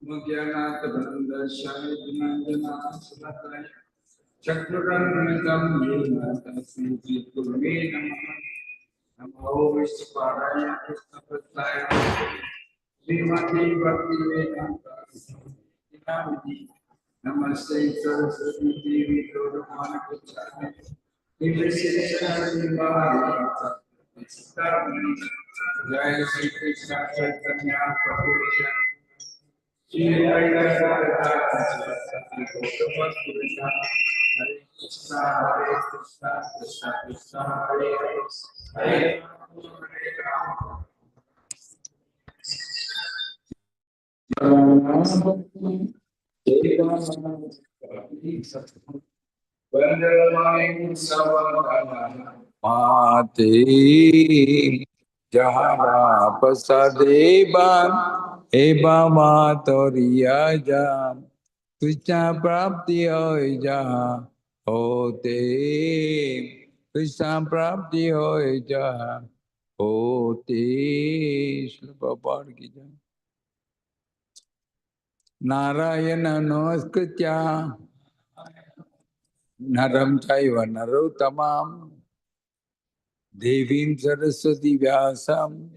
Mugyanat Brandashaya Dinandana Salataya Chakruranitam Yena Tasmiti Kurve Namaha Namo Vishwaparaya Krishna Prasaya Srimati Bhakti Vedanta Inamiti Namaste Saraswati Devi Gauravana Kuchari Nivesishana Nimbahari Siddharmani Jai Shri Krishna Chaitanya Prabhu Shri Vaitarani River, Hare Krishna, Hare Krishna, Krishna Krishna, Hare Hare, Hare Rama, Mate Jahara Pasadeban Eba Matoriya Jam Krishna Prapti Hoy Jaha Hote Krishna Prapti Hoy Jaha Hote Srila Prabhupada ki jai. Narayana Namaskritya Naram Chaiva Narottamam Devim Saraswati Vyasam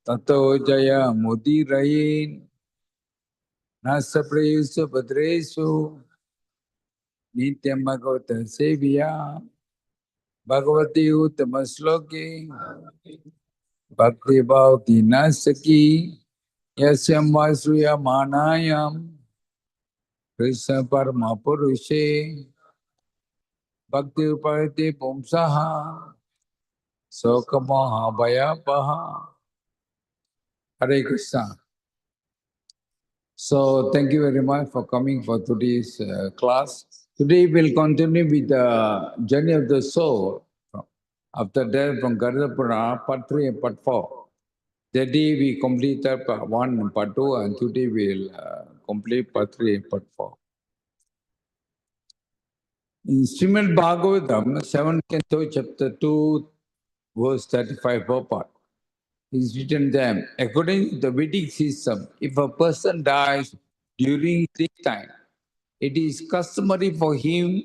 Tato Jaya Mudirayin Nasa Prayesu Padresu Nityam Bhagavata Sevya Bhagavati Uttamasloki Bhakti Bhakti Nasaki Yasyam Vasuya Manayam Krishna Parama Purushe Bhakti Upayate Pumsaha Sokamaha Bhayapaha. Hare Krishna. So thank you very much for coming for today's class. Today we'll continue with the journey of the soul. After that, from Garuda Puran, part 3 and part 4. That day we completed part 1 and part 2, and today we'll complete part 3 and part 4. In Srimad Bhagavatam, 7th canto, chapter 2, verse 35, part. Is written there, according to the Vedic system, if a person dies during this time, it is customary for him,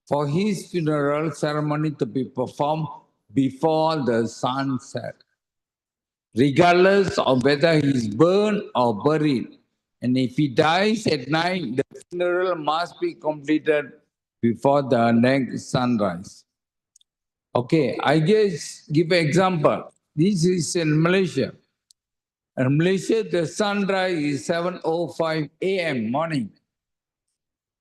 for his funeral ceremony to be performed before the sun set, regardless of whether he is burned or buried. And if he dies at night, the funeral must be completed before the next sunrise. Okay, I just give an example. This is in Malaysia. In Malaysia, the sunrise is 7:05 a.m. morning.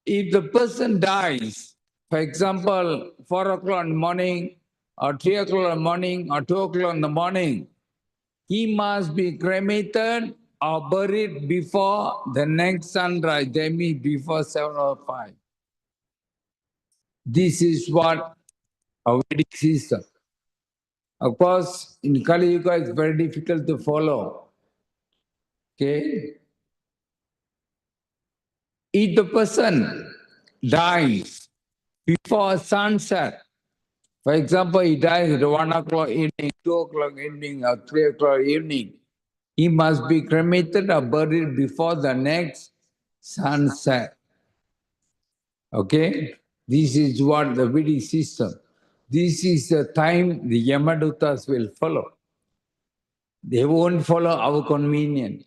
If the person dies, for example, 4 o'clock in the morning, or 3 o'clock in the morning, or 2 o'clock in the morning, he must be cremated or buried before the next sunrise, that means before 7:05. This is what our Vedic system. Of course, in Kali Yuga, it's very difficult to follow. Okay? If the person dies before sunset, for example, he dies at 1 o'clock evening, 2 o'clock evening, or 3 o'clock evening, he must be cremated or buried before the next sunset. Okay? This is what the Vedic system. This is the time the Yamadutas will follow. They won't follow our convenience.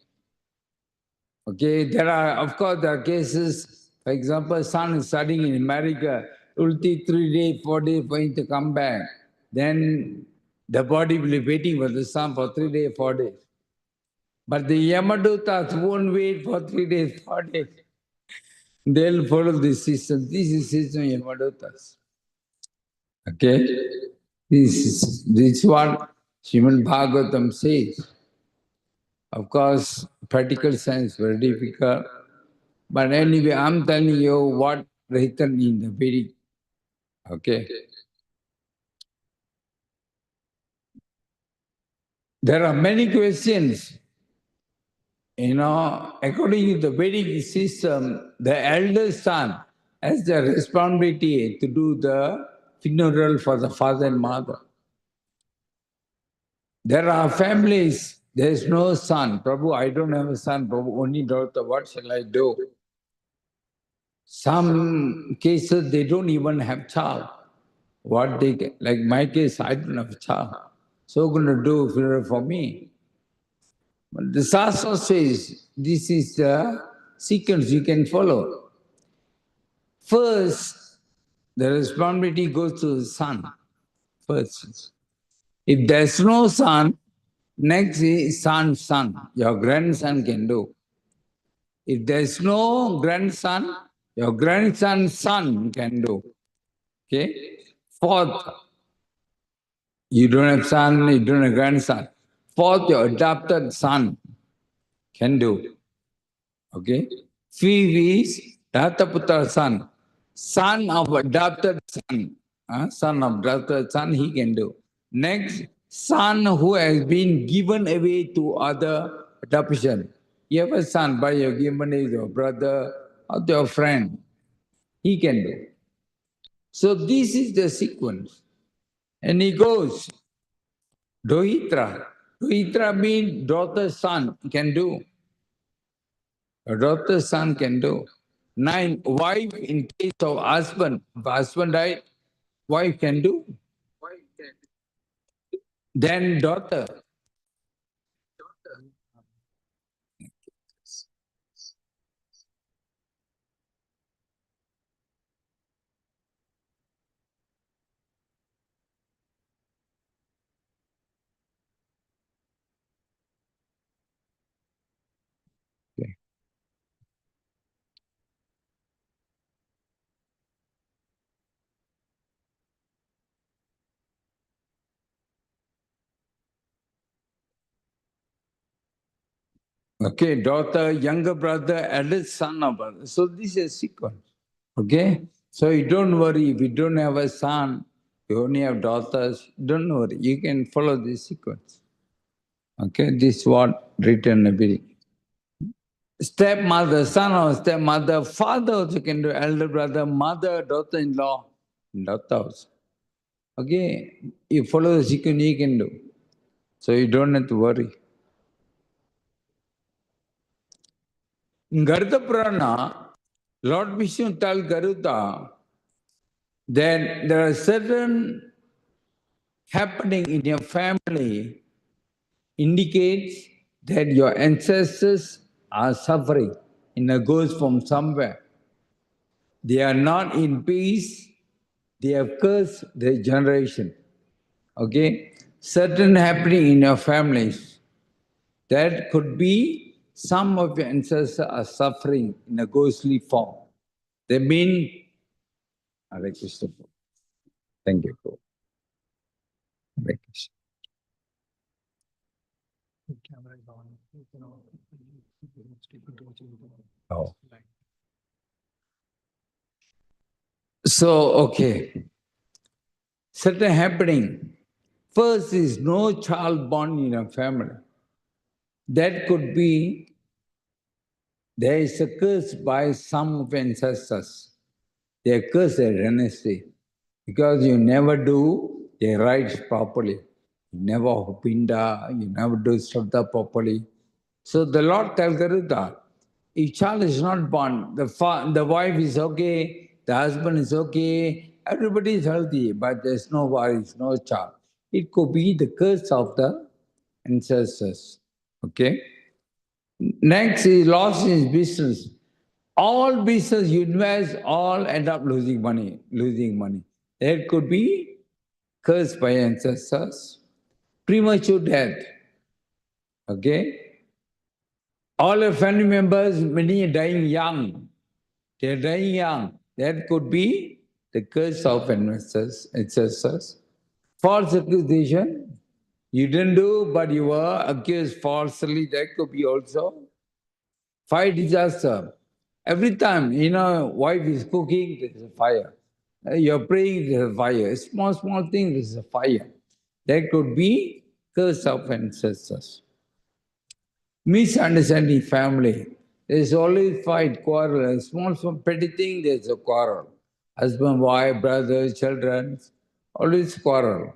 Okay, there are, of course, there are cases, for example, son is studying in America, it will take 3 days, 4 days for him to come back. Then the body will be waiting for the son for 3 days, 4 days. But the Yamadutas won't wait for 3 days, 4 days. They'll follow this system. This is system of Yamadutas. Okay? This is what Srimad Bhagavatam says. Of course, practical science is very difficult. But anyway, I'm telling you what written in the Vedic. Okay. There are many questions. According to the Vedic system, the elder son has the responsibility to do the funeral for the father and mother. There are families, there is no son. Prabhu, I don't have a son. Prabhu, only daughter. What shall I do? Some cases, they don't even have child. What they get, like my case, I don't have a child. So going to do funeral for me. But the Shastra says this is the sequence you can follow. First, the responsibility goes to the son. First. If there's no son, next is son. Your grandson can do. If there's no grandson, your grandson's son can do. Okay? Fourth, you don't have son, you don't have grandson. Fourth, your adopted son can do. Okay? Fifth is Dataputra son. Son of adopted son. Son of adopted son, he can do. Next, son who has been given away to other adoption. You have a son, but you're given to your brother or to your friend. He can do. So this is the sequence. And he goes, Dohitra. Dohitra means daughter's son can do. A daughter's son can do. 9, wife in case of husband. If husband died, wife can do. Then daughter. Okay, daughter, younger brother, eldest son or brother. So this is a sequence. Okay? So you don't worry if you don't have a son, you only have daughters, don't worry. You can follow this sequence. Okay, this is what written every. Stepmother, son or stepmother, father also can do, elder brother, mother, daughter-in-law, daughter also. Okay, you follow the sequence, you can do. So you don't have to worry. In Garuda Purana, Lord Vishnu tells Garuda that there are certain happening in your family indicates that your ancestors are suffering in a ghost from somewhere. They are not in peace, they have cursed their generation. Okay? Certain happening in your families, that could be some of your ancestors are suffering in a ghostly form. They mean, Hare Krishna. Thank you. Hare Krishna. Oh. So, okay. Certain happening. First is no child born in a family. That could be there is a curse by some of ancestors. They curse their dynasty because you never do their rites properly. You never pinda, you never do Shraddha properly. So the Lord tells Garuda, if child is not born, the wife is okay, the husband is okay, everybody is healthy, but there's no wife, no child. It could be the curse of the ancestors. Okay? Next, he lost his business. All business you invest, all end up losing money, losing money. That could be cursed by ancestors. Premature death. Okay? All your family members, many are dying young. They're dying young. That could be the curse of ancestors. False accusation. You didn't do, but you were accused falsely. That could be also. Fire disaster. Every time, wife is cooking, there's a fire. You're praying, there's a fire. Small thing, there's a fire. That could be curse of ancestors. Misunderstanding family. There's always fight, quarrel. Small petty thing, there's a quarrel. Husband, wife, brothers, children, always quarrel.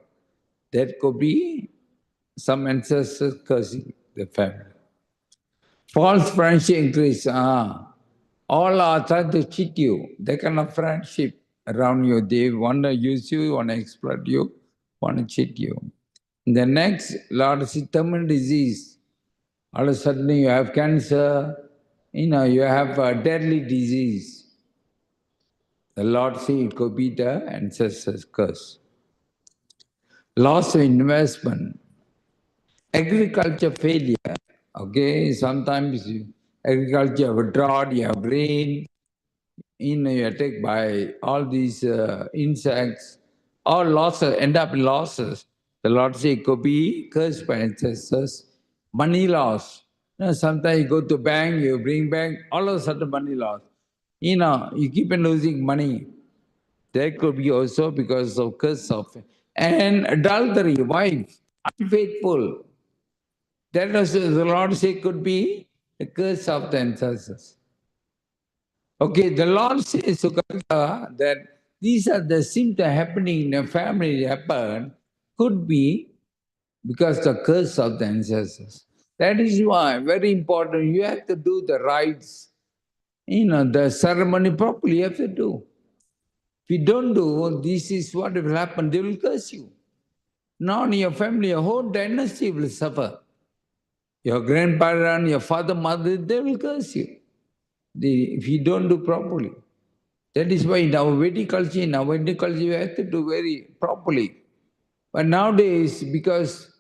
That could be some ancestors cursing the family. False friendship increase. All are trying to cheat you. That kind of friendship around you. They want to use you, want to exploit you, want to cheat you. The next, Lord, is terminal disease. All of a sudden you have cancer, you have a deadly disease. The Lord says it could be the ancestor's curse. Loss of investment, agriculture failure. Okay, sometimes agriculture have drought, you have rain, you're attacked by all these insects, all losses, end up in losses. The Lord says it could be cursed by ancestors. Money loss. Sometimes you go to bank, you bring back, all of a sudden money loss. You keep on losing money. That could be also because of curse of. And adultery, wife, unfaithful. That also the Lord say could be the curse of the ancestors. Okay, the Lord says to Garuda that these are the symptoms happening in a family happen, could be because the curse of the ancestors. That is why, very important, you have to do the rites, the ceremony properly, you have to do. If you don't do, this is what will happen, they will curse you. Not in your family, your whole dynasty will suffer. Your grandparent, your father, mother, they will curse you if you don't do properly. That is why in our Vedic culture, you have to do very properly. But nowadays, because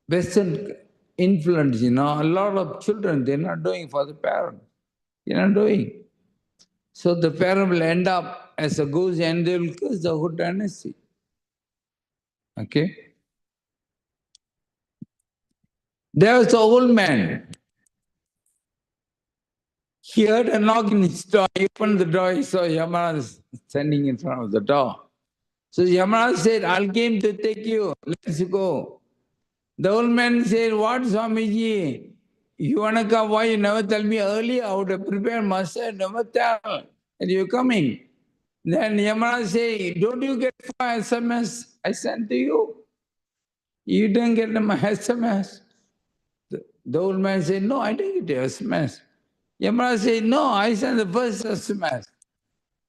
Western influence, a lot of children, they're not doing for the parents. They're not doing. So the parent will end up as a ghost and they will curse the whole dynasty. Okay? There was an old man. He heard a knock in his door. He opened the door. He saw Yamaraj standing in front of the door. So Yamaraj said, I came to take you. Let's go. The old man said, what, Swamiji? You want to come? Why you never tell me earlier? I would have prepared myself. Never tell. And you're coming. Then Yamaraj said, don't you get my SMS I sent to you? You didn't get my SMS. The old man said, no, I didn't get your SMS. Yamaraj said, no, I sent the first SMS.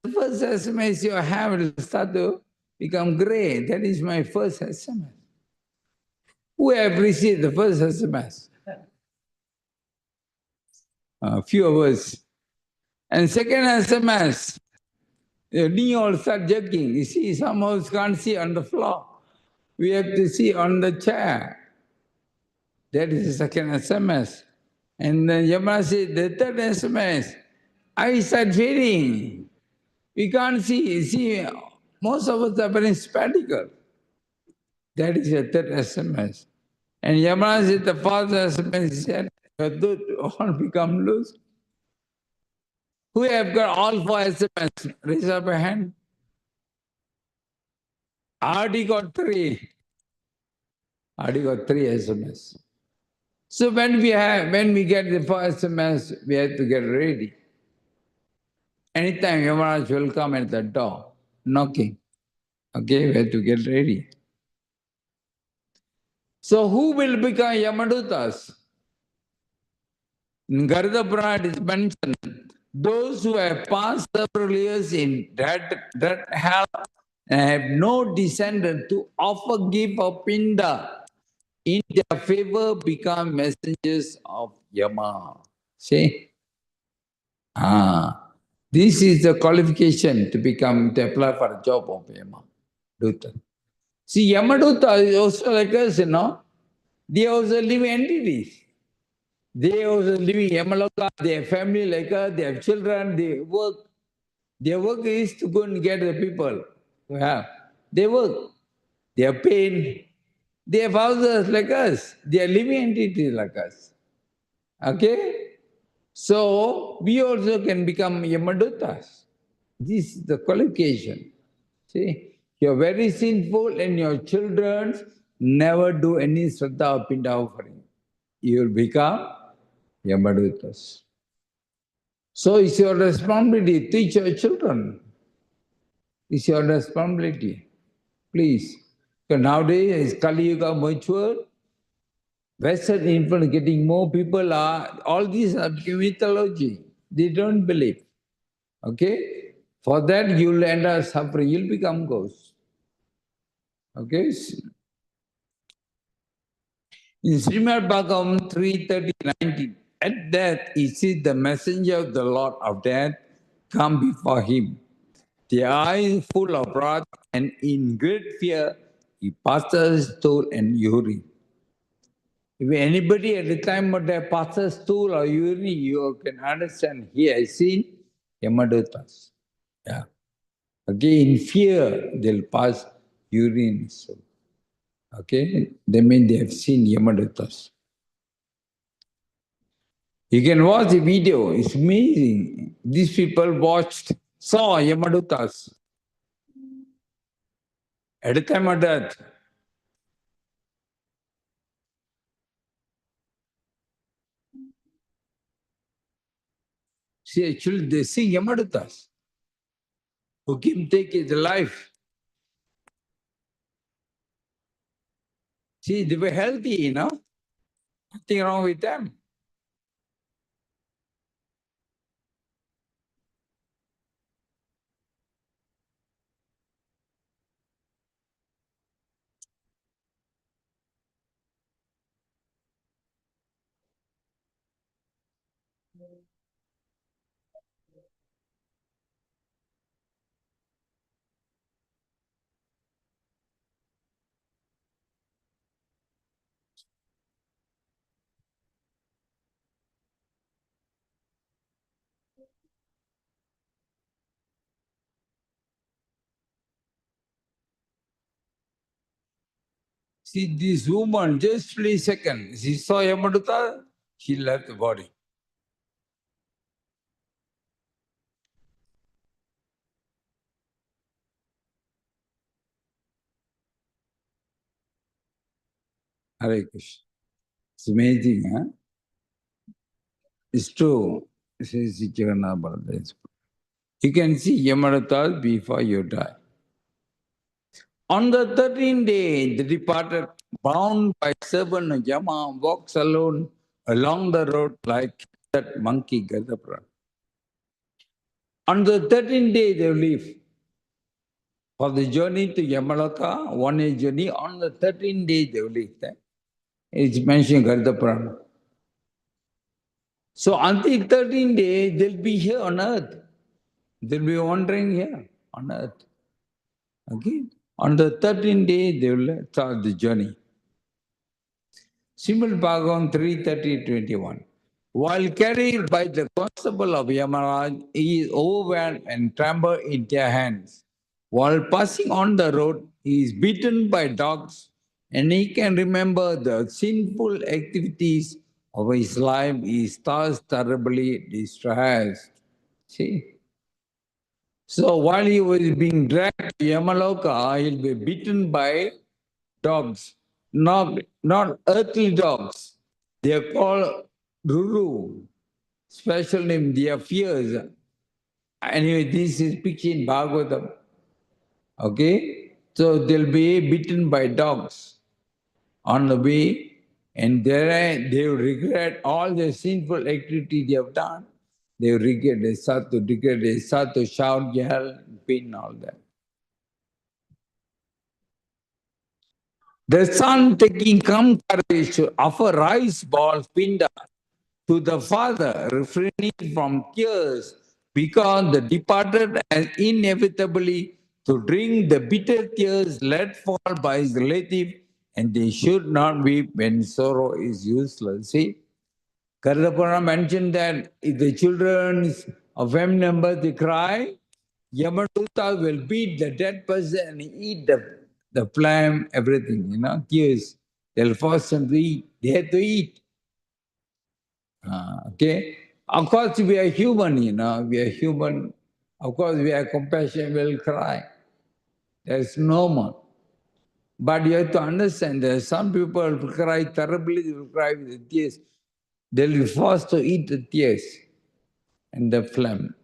The first SMS you have will start to become gray. That is my first SMS. Who have received the first SMS? A few of us. And second SMS, the knee all start jerking. You see, some of us can't see on the floor. We have to see on the chair. That is the second SMS. And then Yama said, the third SMS, I start fading. We can't see. You see, most of us are very spectacle. That is the third SMS. And Yamaraj is the fourth SMS. He said, all become loose. Who have got all four SMS? Raise up a hand. Already got three. Already got three SMS. So when we get the four SMS, we have to get ready. Anytime Yamaraj will come at the door, knocking. Okay, we have to get ready. So who will become Yamadutas? In Garuda Puran it is mentioned, those who have passed several years in that hell and have no descendant to offer gift of pinda, in their favor become messengers of Yama. See? This is the qualification to apply for a job of Yama. Duta. See, Yamaduta is also like us, They are also living entities. They also living Yamaloka, they have family like us, they have children, they work. Their work is to go and get the people who have. They work. They are paid. They have houses like us. They are living entities like us. Okay? So, we also can become Yamadutas. This is the qualification. See, you're very sinful and your children never do any Shraddha or Pinda offering. You will become Yamadutas. So it's your responsibility. Teach your children. It's your responsibility. Please. Because nowadays, Kali Yuga mature, Western influence getting more people are, all these are mythology. They don't believe. Okay? For that, you'll end up suffering. You'll become ghosts. Okay? In Srimad Bhagavatam 3:30-19, at death, he sees the messenger of the Lord of death come before him. The eyes full of wrath, and in great fear, he passes stool and urine. If anybody at the time of their passes stool or urine, you can understand he has seen Yamadutas. Yeah. Again, in fear, they'll pass urine. So, okay? They mean they have seen Yamadutas. You can watch the video, it's amazing. These people saw Yamadutas at the time of death. See, actually, they see Yamadutas who can take his life. See, they were healthy, Nothing wrong with them. See, this woman, just 3 seconds, she saw Yamaduta, she left the body. Hare Krishna. It's amazing, huh? It's true. Says Jagannath Baladev. You can see Yamaraj before you die. On the 13th day, the departed, bound by servant Yama, walks alone along the road like that monkey Gadapra. On the 13th day, they leave for the journey to Yamaloka, 1 day journey. On the 13th day, they leave there. It's mentioned Gadapra. So until 13th day, they'll be here on earth. They'll be wandering here on earth. Okay? On the 13th day, they will start the journey. Simul Bhagavatam 3:30-21. While carried by the constable of Yamaraj, he is overwhelmed and trembled in their hands. While passing on the road, he is beaten by dogs, and he can remember the sinful activities of his life. He is thus terribly distressed. See? So while he was being dragged to Yamaloka, he'll be beaten by dogs, not earthly dogs. They are called Ruru, special name, they are fierce. Anyway, this is pictured in Bhagavatam. Okay? So they'll be beaten by dogs on the way, and they will regret all the sinful activity they have done. They will regret, they start to regret, they start to shout, yell, pain, all that. The son taking come courage to offer rice ball pinda to the father, refraining from tears, because the departed has inevitably to drink the bitter tears let fall by his relative, and they should not weep when sorrow is useless. See, Karadapana mentioned that if the children of family members they cry, Yamaduta will beat the dead person and eat the flame, everything, tears. They'll force them to eat. They have to eat. Okay? Of course, we are human, we are human. Of course, we are compassion, we'll cry. That's normal. But you have to understand that some people will cry terribly, they will cry with the tears. They'll be forced to eat the tears and the phlegm.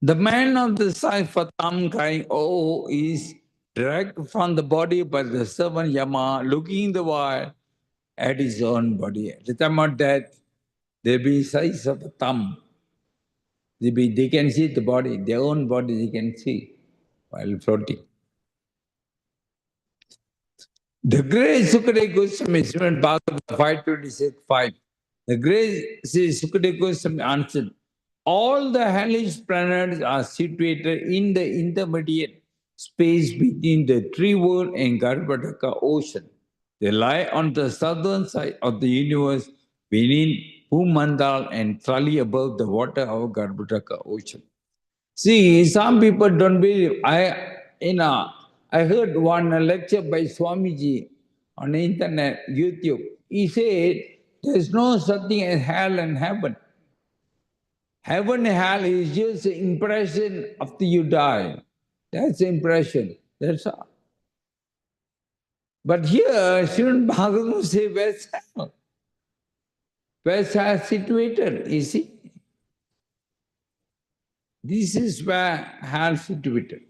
The man of the Saifatam crying, oh, is dragged from the body by the servant Yama, looking the while at his own body. At the time of death, there be size of a thumb. They can see the body, their own body they can see while floating. The great Sukadeva Goswami, Srimad Bhagavatam 526.5. The great Sukadeva Goswami answered, all the hellish planets are situated in the intermediate space between the tree world and Garbhadaka ocean. They lie on the southern side of the universe beneath Bhumandal and slightly above the water of Garbhadaka ocean. See, some people don't believe. I heard one lecture by Swamiji on the internet, YouTube. He said, there's no such thing as hell and heaven. Heaven and hell is just the impression after you die. That's the impression. That's all. But here, Srimad Bhagavatam says, where's hell? Where's hell situated? You see? This is where hell situated.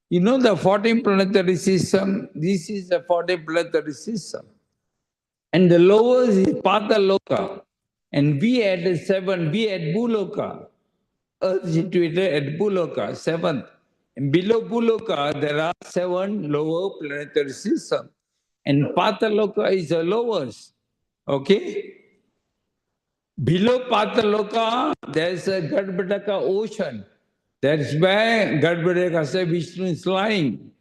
You know the 14 planetary system, this is the 14 planetary system. And the lowest is Pataloka. And we had 7, we had Bhuloka. Earth situated at Bhuloka, 7th. And below Bhuloka, there are 7 lower planetary systems. And Pataloka is the lowest. Okay? Below Pataloka, there's a Garbhadaka ocean. That's where Garbhadaka Vishnu is lying.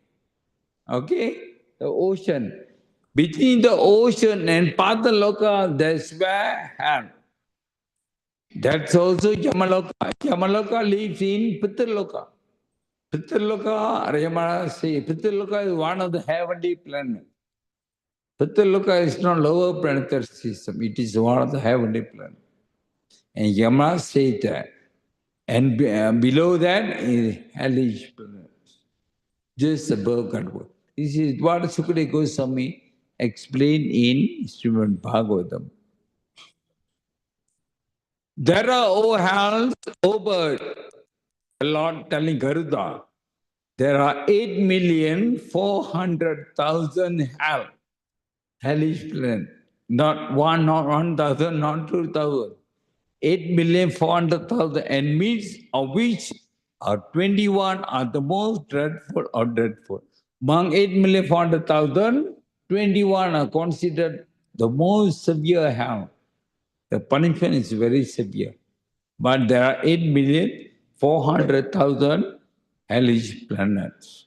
Okay? The ocean. Between the ocean and Pataloka, that's where hell. That's also Yamaloka. Yamaloka lives in Pitraloka. Pitraloka, Yamaraj says, Pitraloka is one of the heavenly planets. Pitraloka is not lower planetary system. It is one of the heavenly planets. And Yamaraj says that. And below that is hellish planets. Just above Godward. This is what Sukadeva Goswami explained in Srimad Bhagavatam. There are, O hells, O bird, the Lord telling Garuda, there are 8,400,000 hellish planet. Not one, not 1,000, not 2,000. 8,400,000, and means of which are 21 are the most dreadful or dreadful. Among 8,400,000, 21 are considered the most severe hell. The punishment is very severe. But there are 8,400,000 hellish planets.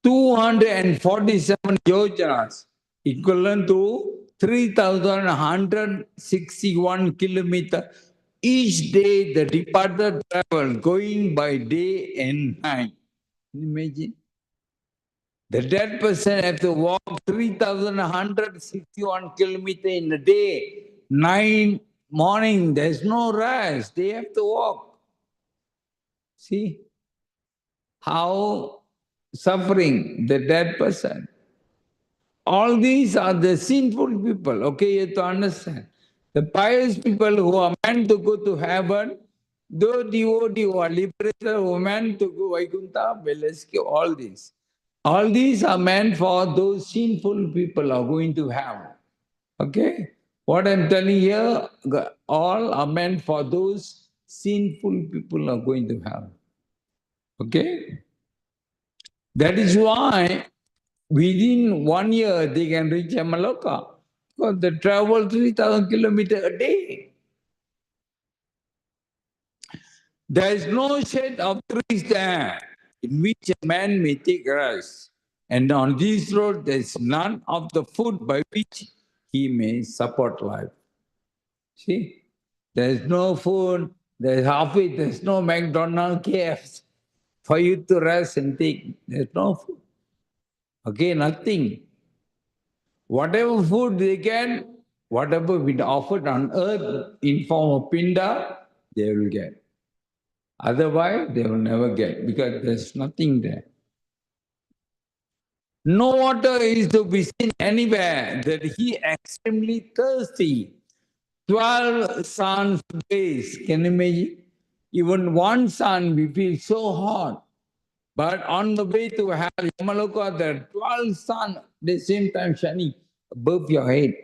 247 yojanas, equivalent to 3,161 kilometers. Each day the departed travel, going by day and night. Can you imagine? The dead person has to walk 3,161 kilometers in a day. Night, morning, there's no rest. They have to walk. See how suffering the dead person. All these are the sinful people. Okay, you have to understand. The pious people who are meant to go to heaven, those devotees who are liberated, who are meant to go Vaikuntha, will escape all these. All these are meant for those sinful people are going to heaven. Okay? What I'm telling here, all are meant for those sinful people are going to heaven. Okay? That is why within 1 year they can reach Yamaloka. Because they travel 3,000 kilometers a day. There is no shade of trees there in which a man may take rest. And on this road there is none of the food by which he may support life. See? There is no food, there is halfway, there is no McDonald's, KFC for you to rest and take. There is no food. Okay, nothing. Whatever food they can, whatever been offered on earth in form of pinda, they will get. Otherwise, they will never get because there's nothing there. No water is to be seen anywhere, that he extremely thirsty. 12 suns days, can you imagine? Even one sun, we feel so hot. But on the way to hell, Yamaloka, there are 12 sun at the same time shining above your head.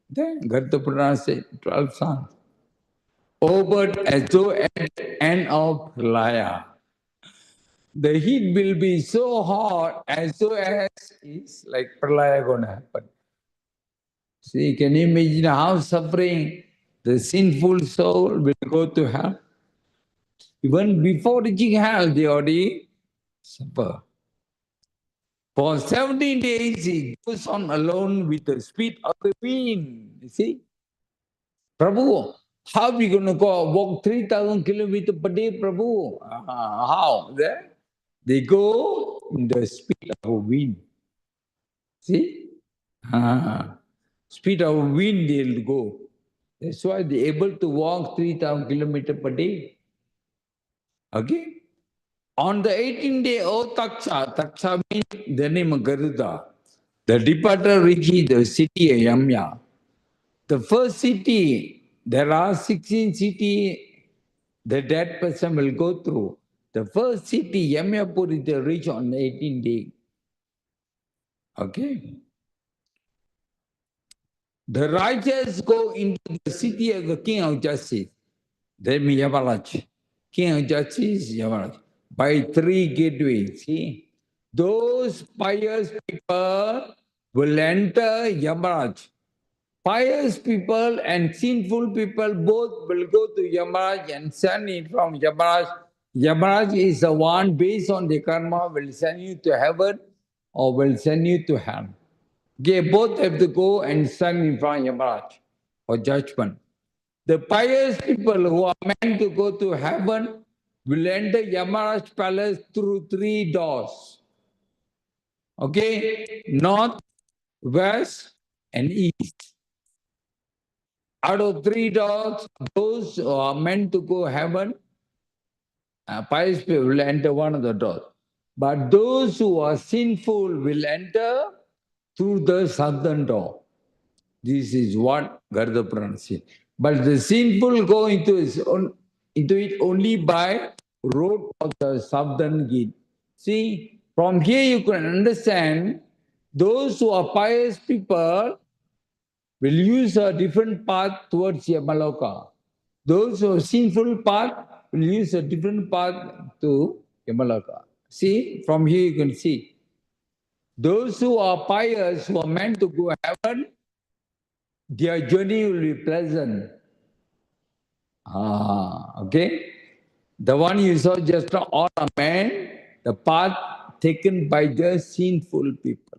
Then Garuda Puran said, 12 suns. Over as though at the end of Laya. The heat will be so hot as though as it's like Pralaya going to happen. See, can you imagine how suffering the sinful soul will go to hell? Even before reaching hell, they already suffer. For 17 days, he goes on alone with the speed of the wind. You see? Prabhu, how are we going to go walk 3,000 kilometers per day, Prabhu? How? There? They go in the speed of a wind. See? Speed of wind they'll go. That's why they're able to walk 3,000 kilometers per day. Okay? On the 18th day, O Taksha means the name of Garuda. The departed reaches the city of Yamya. The first city, there are 16 cities the dead person will go through. The first city, Yamyapur, is the reach on the 18th day. Okay? The righteous go into the city of the King of Justice. That means Yamaraj. King of Justice, Yamaraj. By 3 gateways. See? Those pious people will enter Yamaraj. Pious people and sinful people both will go to Yamaraj and send it from Yamaraj. Yamaraj is the one based on the karma will send you to heaven or will send you to hell. They both have to go and stand in front of Yamaraj for judgment. The pious people who are meant to go to heaven will enter Yamaraj palace through 3 doors. Okay? North, west, and east. Out of 3 doors, those who are meant to go heaven, pious people will enter one of the doors. But those who are sinful will enter through the southern door. This is what Garuda Puran says. But the sinful go into it only by road of the southern gate. See, from here you can understand those who are pious people will use a different path towards Yamaloka. Those who are sinful path will use a different path to Yamaloka. See, from here you can see. Those who are pious, who are meant to go heaven, their journey will be pleasant. Okay? The one you saw just now, all are men, the path taken by the sinful people.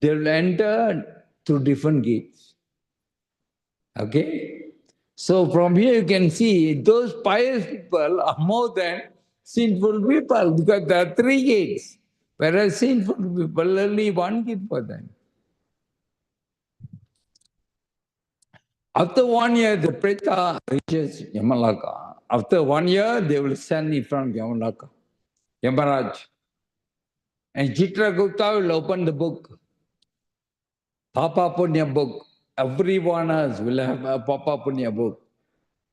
They will enter through different gates. Okay? So from here you can see those pious people are more than sinful people because there are three gates, whereas sinful people only one gate for them. After 1 year, the Preta reaches Yamalaka. After 1 year, they will send it from Yamalaka, Yamaraj. And Chitragupta will open the book, Papa Punya book. Everyone else will have a Papa Punya book.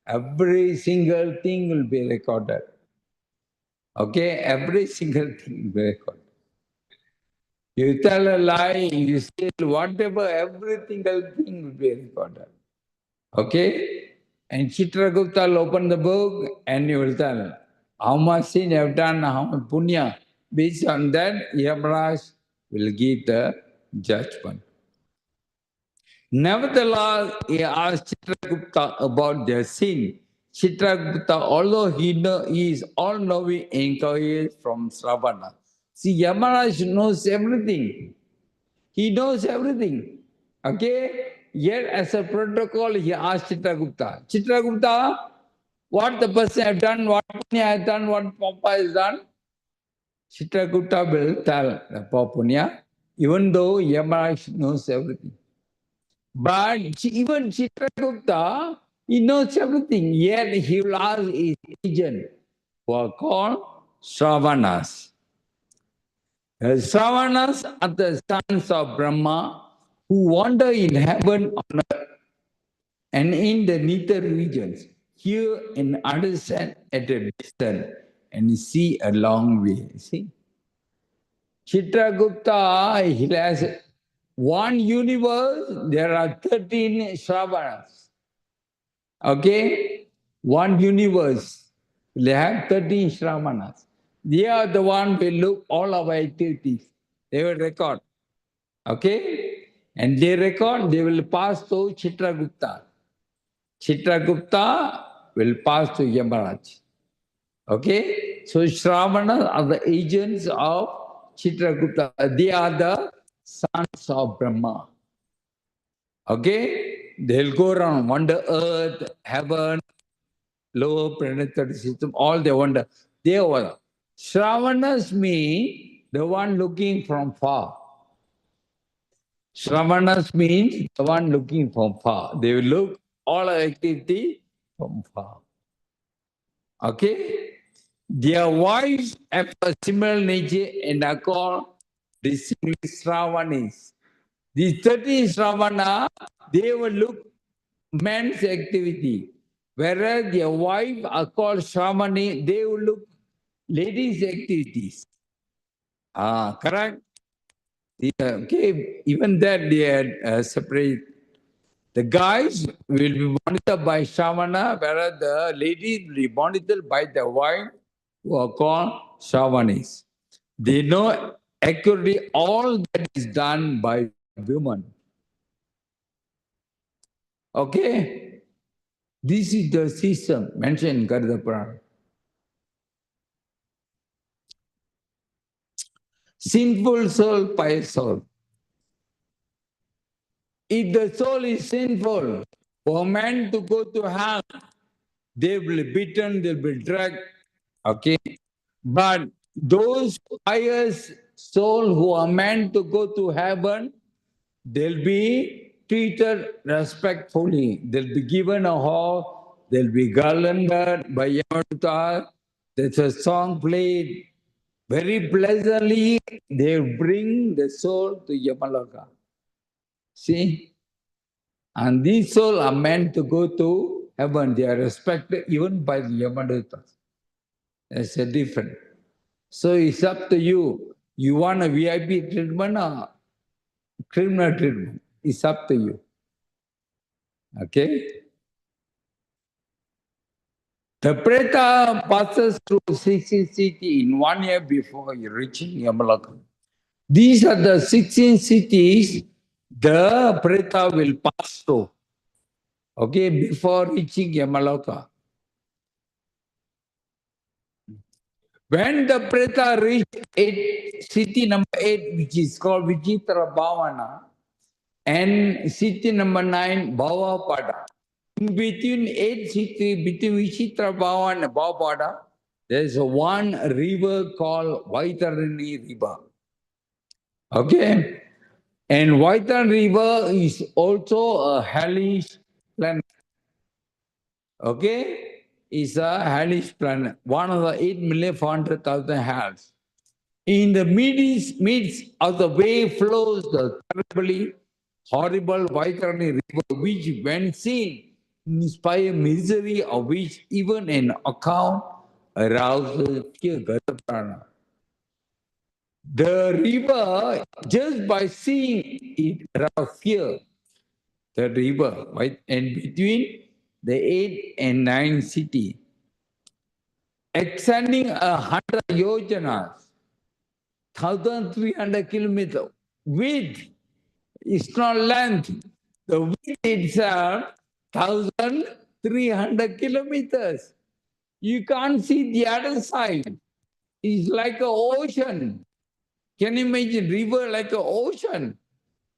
Every single thing will be recorded. Okay? Every single thing will be recorded. You tell a lie, you steal, whatever, every single thing will be recorded. Okay? And Chitragupta will open the book and you will tell how much sin you have done, how much punya. Based on that, Yamaraj will give the judgment. Nevertheless, he asked Chitragupta about their sin. Chitragupta, although he is all-knowing, inquiries from Sravana. See, Yamaraj knows everything. He knows everything. Okay? Yet as a protocol, he asked Chitragupta, Chitragupta, what the person have done, what punya has done, what papa has done? Chitragupta will tell the punya, even though Yamaraj knows everything. But even Chitragupta, he knows everything. Yet he will ask his agent, who are called Sravanas. The Sravanas are the sons of Brahma who wander in heaven on earth and in the nether regions, hear and understand at a distance and see a long way. See? Chitragupta, he has one universe, there are 13 Sravanas. Okay? One universe, they have 13 Sravanas. They are the one who look all our activities. They will record. Okay? And they record, they will pass to Chitragupta. Chitragupta will pass to Yamaraj. Okay? So Shravana are the agents of Chitragupta. They are the sons of Brahma. Okay? They'll go around, wander earth, heaven, lower planetary system, all they wander. They are. Shravanas mean the one looking from far. Shravanas means the one looking from far. They will look all activity from far. Okay? Their wives have a similar nature and are called distinct Sravanis. These 30 Sravana, they will look man's activity. Whereas their wife are called Shravani, they will look ladies' activities. Correct? Yeah, okay, even that they are separate. The guys will be monitored by Shavana, whereas the ladies will be monitored by the wife who are called Shavanis. They know accurately all that is done by women. Okay? This is the system mentioned in Garuda Puran. Sinful soul, pious soul. If the soul is sinful, for man to go to hell, they will be beaten, they will be dragged. Okay? But those pious souls who are meant to go to heaven, they'll be treated respectfully. They'll be given a hall, they'll be garlanded by Yamaraj. There's a song played, Very pleasantly, they bring the soul to Yamaloka. See? And these souls are meant to go to heaven. They are respected even by the Yamadutas. There's a difference. So it's up to you. You want a VIP treatment or criminal treatment? It's up to you. Okay? The Preta passes through 16 cities in 1 year before reaching Yamaloka. These are the 16 cities the Preta will pass through. Okay, before reaching Yamaloka. When the Preta reached city number 8, which is called Vichitra Bhavana, and city number 9, Bhavapada. In between 8 cities, between Vichitra Bhavana and Bhavapada, there is one river called Vaitarani River. Okay? And Vaitarani River is also a hellish planet. Okay? It's a hellish planet, one of the 8,400,000 hells. In the midst of the way flows the terribly horrible Vaitarani River, which when seen inspire misery, of which even an account arouses fear. The river, just by seeing it, arouses fear. The river, right? And between the 8 and 9 city, extending 100 yojanas, 1,300 kilometers width. It's not length. The width itself, 1,300 kilometers. You can't see the other side. It's like an ocean. Can you imagine river like an ocean?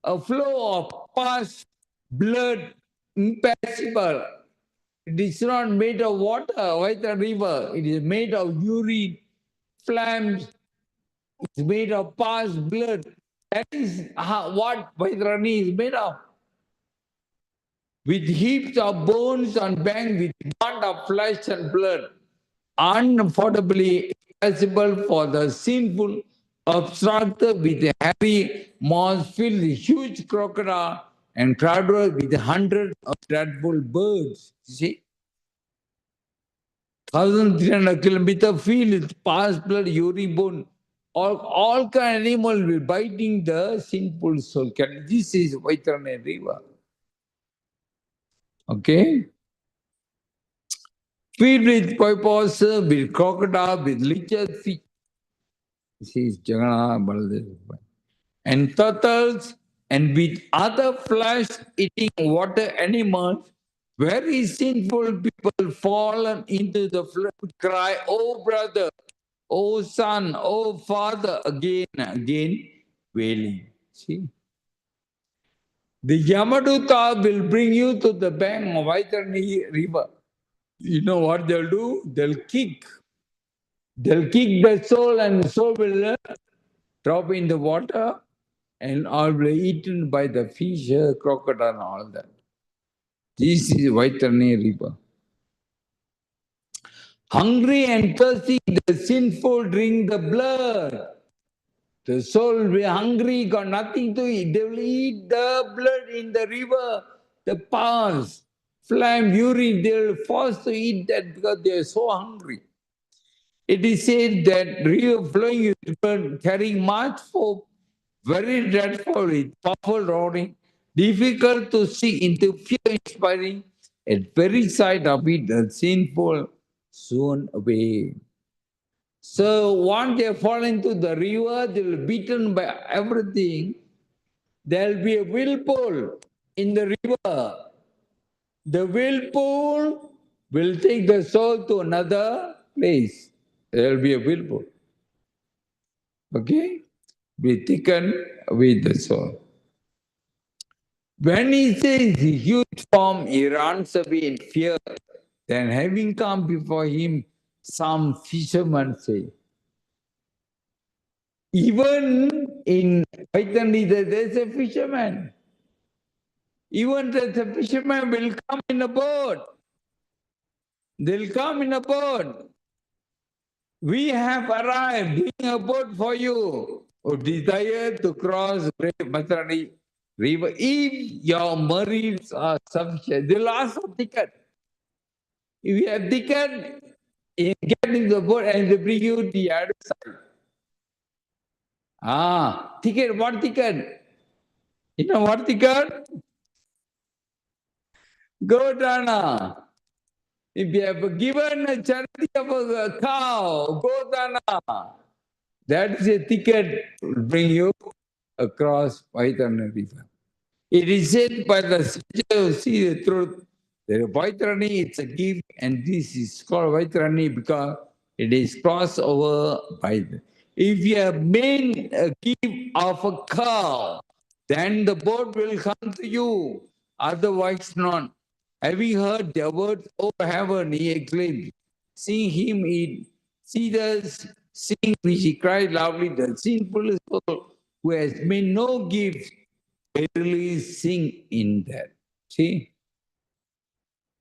A flow of pus, blood, impassable. It is not made of water, like a river. It is made of urine, flames. It's made of pus, blood. That is what Vaitarani is made of. With heaps of bones and bank with bond of flesh and blood, unaffordably accessible for the sinful, obstructed with a heavy moss filled with huge crocodile and crowded with hundreds of dreadful birds. You see? 1,300 kilometers filled with past blood, urine, bone. All kind of animals will biting the sinful soul. This is Vaitarani River. Okay? Filled with porpoise, with crocodile, with leeches, fish. This is Jagannath Baladev. And turtles, and with other flesh-eating water animals, very sinful people fallen into the flood cry, "Oh brother, oh son, oh father," again, wailing. See? The Yamaduta will bring you to the bank of Vaitarani River. You know what they'll do? They'll kick the soul, and the soul will drop in the water and all will be eaten by the fish, crocodile, and all that. This is Vaitarani River. Hungry and thirsty, the sinful drink the blood. The soul will be hungry, got nothing to eat. They will eat the blood in the river, the pus, phlegm, urine. They will force to eat that because they are so hungry. It is said that river flowing with blood, carrying much hope, very dreadful, with powerful roaring, difficult to see, into fear inspiring. At very sight of it, the sinful soon away. So once they fall into the river, they will be beaten by everything. There will be a whirlpool in the river. The whirlpool will take the soul to another place. There will be a whirlpool. Okay? Be taken with the soul. When he sees the huge form, he runs away in fear. Then having come before him, some fishermen say, even in Vaitani, there's a fisherman. Even the fisherman will come in a boat. They'll come in a boat. We have arrived, doing a boat for you who desire to cross great Vaitarani River. If your merits are sufficient, they'll ask for ticket. If you have ticket, you get in the boat and they bring you to the other side. Ticket, what ticket? You know what ticket? Godana. If you have given a charity of a cow, Godana, that is a ticket to bring you across Vaitarani River. It is said by the sage who see the truth that Vaitarani is a gift, and this is called Vaitarani because it is crossed over by the. If you have made a gift of a cow, then the boat will come to you, otherwise not. Having heard the words over heaven, he exclaimed, seeing him eat, see the seeing which he cried loudly, the sinful soul who has made no gift really sing in that. See?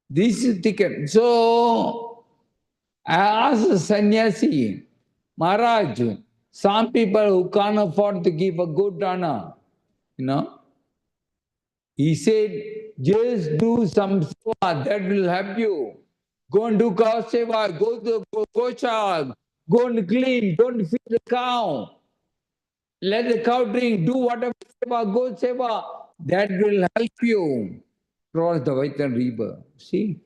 This is ticket. So I asked the sannyasi, Maharaj, some people who can't afford to give a good dana, he said, just do some seva, that will help you. Go and do cow seva, go to Gocha, go and clean, go and feed the cow. Let the cow drink, do whatever seva, go seva. That will help you cross the Vaitarani River. See?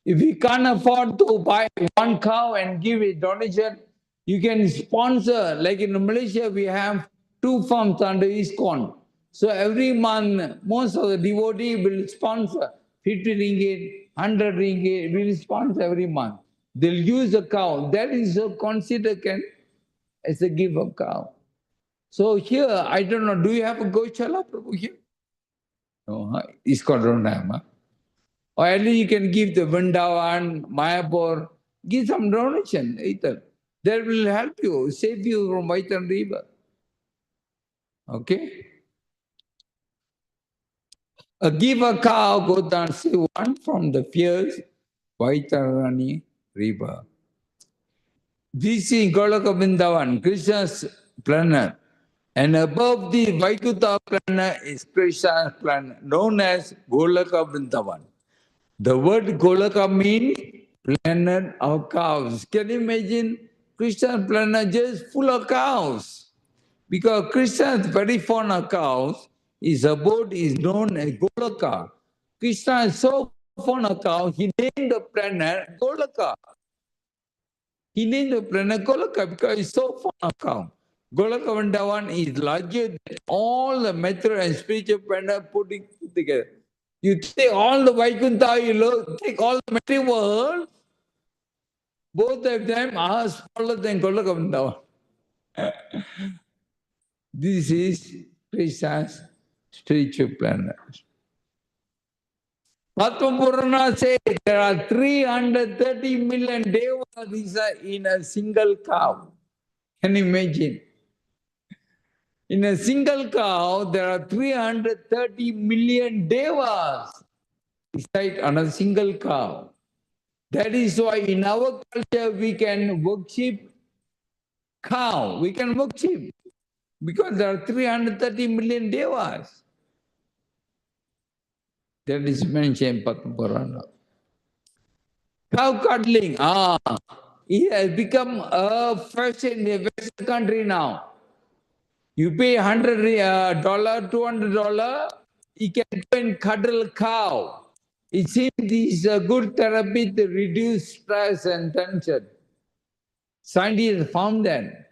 If you can't afford to buy one cow and give a donation, you can sponsor. Like in Malaysia, we have 2 farms under ISKCON. So every month, most of the devotee will sponsor 50 ringgit, 100 ringgit, will sponsor every month. They'll use a cow. That is considered as a gift of cow. So here, I don't know, do you have a Gochala Prabhu here? No, ISKCON don't have. Huh? Or at least you can give the Vrindavan, Mayapur, give some donation, either. That will help you, save you from Vaitarani River. Okay? Give a cow, go down, see one from the fierce Vaitarani River. This is Goloka Vrindavan, Krishna's planet. And above the Vaikuntha planet is Krishna's planet, known as Golaka Vrindavan. The word Golaka means planet of cows. Can you imagine Krishna's planet just full of cows? Because Krishna is very fond of cows, his abode is known as Golaka. Krishna is so fond of cows, he named the planet Golaka. He named the planet Golaka because he's so fond of cows. Golaka Vrindavan is larger than all the material and spiritual planets put together. You take all the Vaikuntha, take all the material world, both of them are smaller than Golaka Vrindavan. This is Krishna's spiritual planet. Padma Purana says there are 330 million devas in a single cow. Can you imagine? In a single cow, there are 330 million devas reside on a single cow. That is why in our culture we can worship cow. We can worship because there are 330 million devas. That is mentioned in Padma Purana. Cow cuddling. It has become a fashion in a Western country now. You pay $100, $200, you can go and cuddle a cow. It seems this is a good therapy to reduce stress and tension. Scientists found that.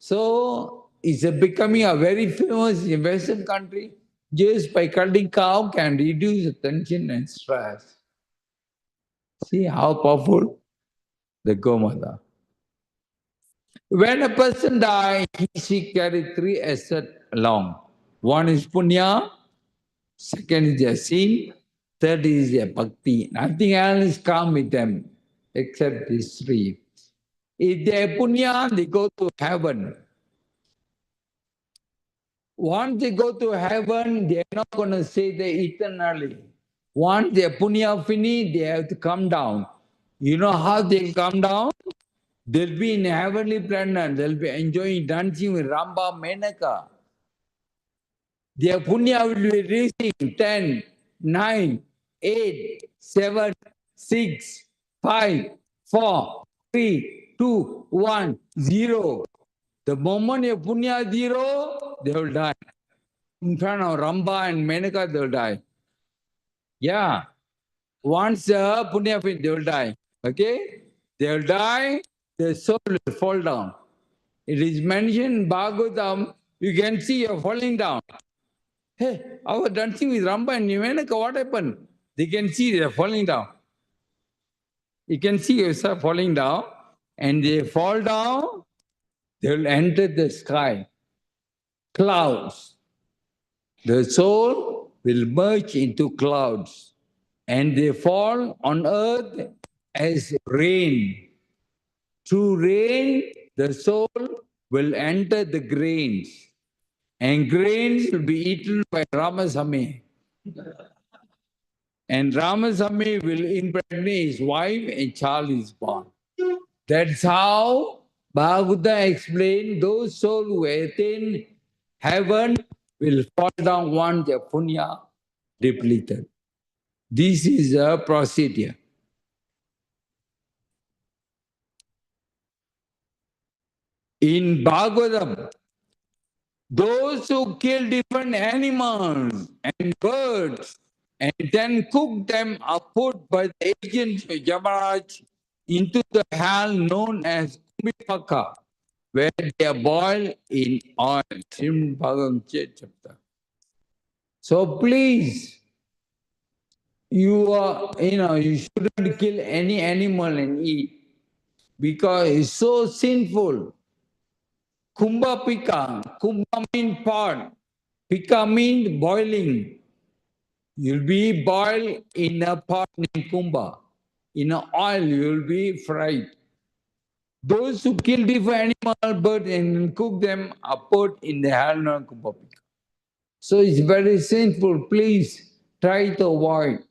So it's becoming a very famous in Western country. Just by cuddling cow can reduce the tension and stress. See how powerful the Gomata. When a person dies, she carries 3 assets along. One is punya, second is their sin, third is their bhakti. Nothing else comes with them except these 3. If they are punya, they go to heaven. Once they go to heaven, they are not going to stay there eternally. Once their punya finish, they have to come down. You know how they come down? They'll be in heavenly planet. They'll be enjoying dancing with Ramba Menaka. Their punya will be reaching 10, 9, 8, 7, 6, 5, 4, 3, 2, 1, 0. The moment your punya is zero, they will die. In front of Ramba and Menaka, they will die. Yeah. Once punya fin, they will die. Okay? They will die, the soul will fall down. It is mentioned in Bhagavatam, you can see you're falling down. Hey, I was dancing with Ramba and Menaka, what happened? They can see they're falling down. You can see yourself falling down, and they fall down, they will enter the sky, clouds. The soul will merge into clouds, and they fall on earth as rain. Through rain, the soul will enter the grains, and grains will be eaten by Ramasamy. And Ramasamy will impregnate his wife, and child is born. That's how Bhagavata explained those souls who attain heaven will fall down once their punya depleted. This is a procedure. In Bhagavatam, those who kill different animals and birds and then cook them are put by the agent of Yamaraj into the hell known as Kumbhaka, where they are boiled in oil. Srimad Bhagavatam chapter. So please, you shouldn't kill any animal and eat because it's so sinful. Kumbha pika, kumbha means pot, pika means boiling. You'll be boiled in a pot named kumbha. In an oil, you'll be fried. Those who kill different animal, bird, and cook them are put in the hell known kumbha pika. So it's very sinful. Please try to avoid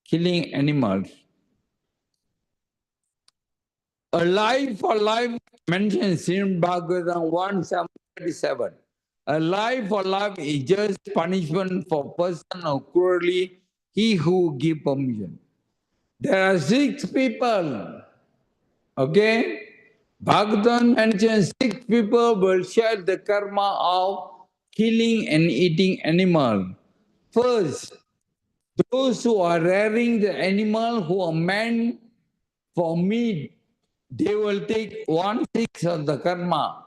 killing animals. A life for life mentioned in Bhagavatam 1:737. A life for life is just punishment for person or cruelly he who give permission. There are 6 people. Okay? Bhagavatam mentions 6 people will share the karma of killing and eating animal. First, those who are rearing the animal who are meant for meat, they will take 1/6 of the karma.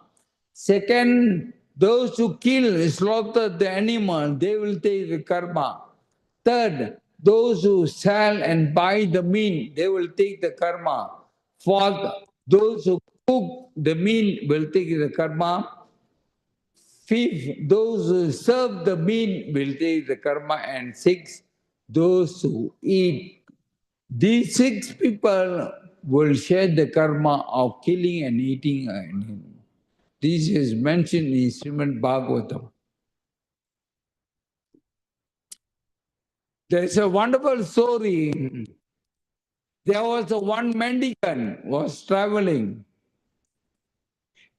Second, those who kill, slaughter the animal, they will take the karma. Third, those who sell and buy the meat, they will take the karma. Fourth, those who cook the meat will take the karma. Fifth, those who serve the meat will take the karma. And sixth, those who eat. These 6 people will share the karma of killing and eating an animal. This is mentioned in Srimad Bhagavatam. There's a wonderful story. There was one mendicant was traveling.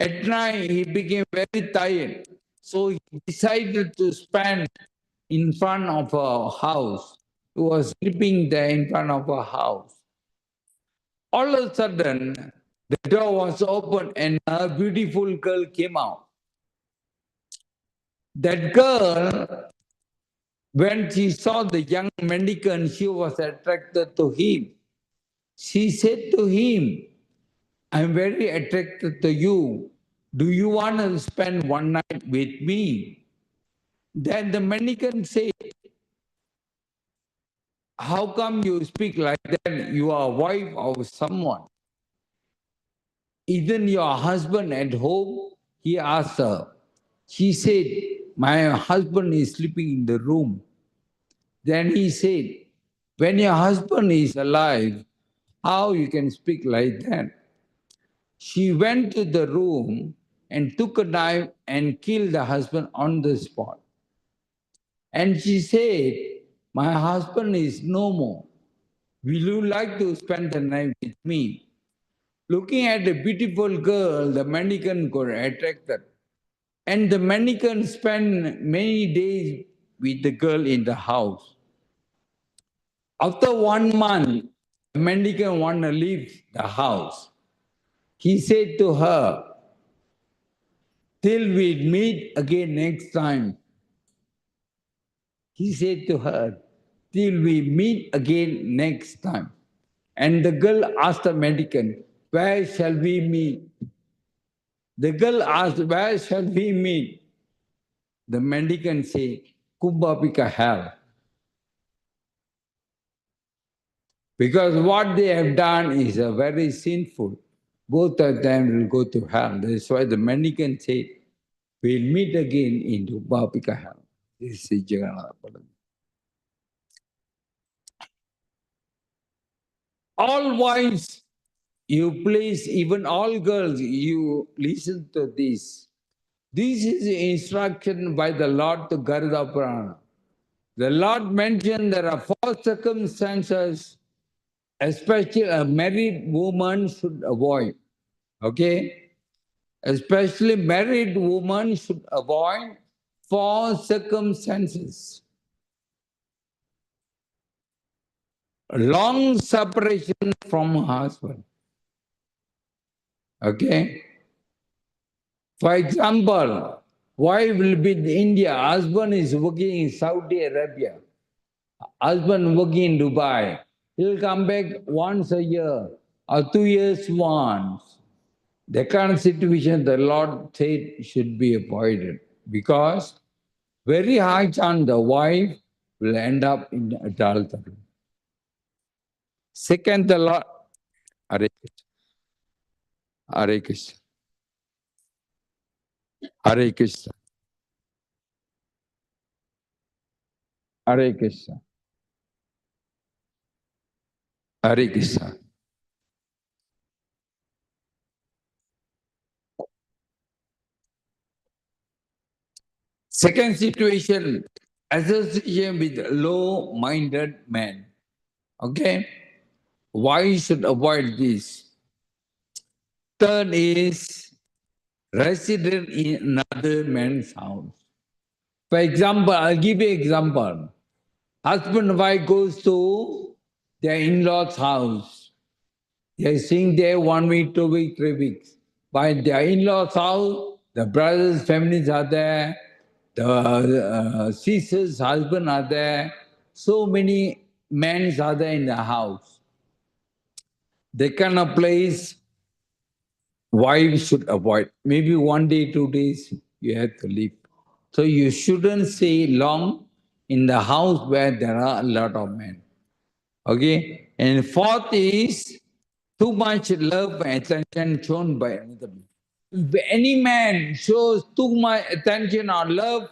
At night, he became very tired. So he decided to spend in front of a house. He was sleeping there in front of a house. All of a sudden, the door was opened and a beautiful girl came out. That girl, when she saw the young mendicant, she was attracted to him. She said to him, I'm very attracted to you. Do you want to spend one night with me? Then the mendicant said, how come you speak like that? You are a wife of someone. Isn't your husband at home? He asked her. She said, my husband is sleeping in the room. Then he said, when your husband is alive, how you can speak like that? She went to the room and took a knife and killed the husband on the spot. And she said, my husband is no more. Will you like to spend the night with me? looking at a beautiful girl, the mannequin got attracted. And the mannequin spent many days with the girl in the house. After 1 month, the mannequin wanted to leave the house. He said to her, till we meet again next time. He said to her, till we meet again next time. And the girl asked the mendicant, where shall we meet? The girl asked, where shall we meet? The mendicant said, Kumbhapika hell. Because what they have done is a very sinful. Both of them will go to hell. That's why the mendicant said, we'll meet again in Kumbhapika hell. This is Jagannath. All wives, you please, even all girls, you listen to this. This is instruction by the Lord to Garuda Puran. The Lord mentioned there are 4 circumstances, especially a married woman should avoid. Okay? Especially married woman should avoid 4 circumstances. Long separation from her husband. Okay? For example, wife will be in India, husband is working in Saudi Arabia, husband working in Dubai. He'll come back once a year or 2 years once. The kind of situation the Lord said should be avoided because very high chance the wife will end up in adultery. Second, the Lord, Hare Krishna, Hare Krishna, Hare Krishna, Hare Krishna, Hare Krishna. Second situation, association with low-minded men. Okay? Why you should avoid this? Third is resident in another man's house. For example, I'll give you an example. Husband and wife goes to their in-laws' house. They're staying there 1 week, 2 weeks, 3 weeks. By their in-laws' house, the brothers' families are there, the sisters' husband are there. So many men are there in the house. That kind of place wives should avoid. Maybe 1 day, 2 days, you have to leave. So you shouldn't stay long in the house where there are a lot of men. Okay? And fourth is too much love and attention shown by another man. If any man shows too much attention or love,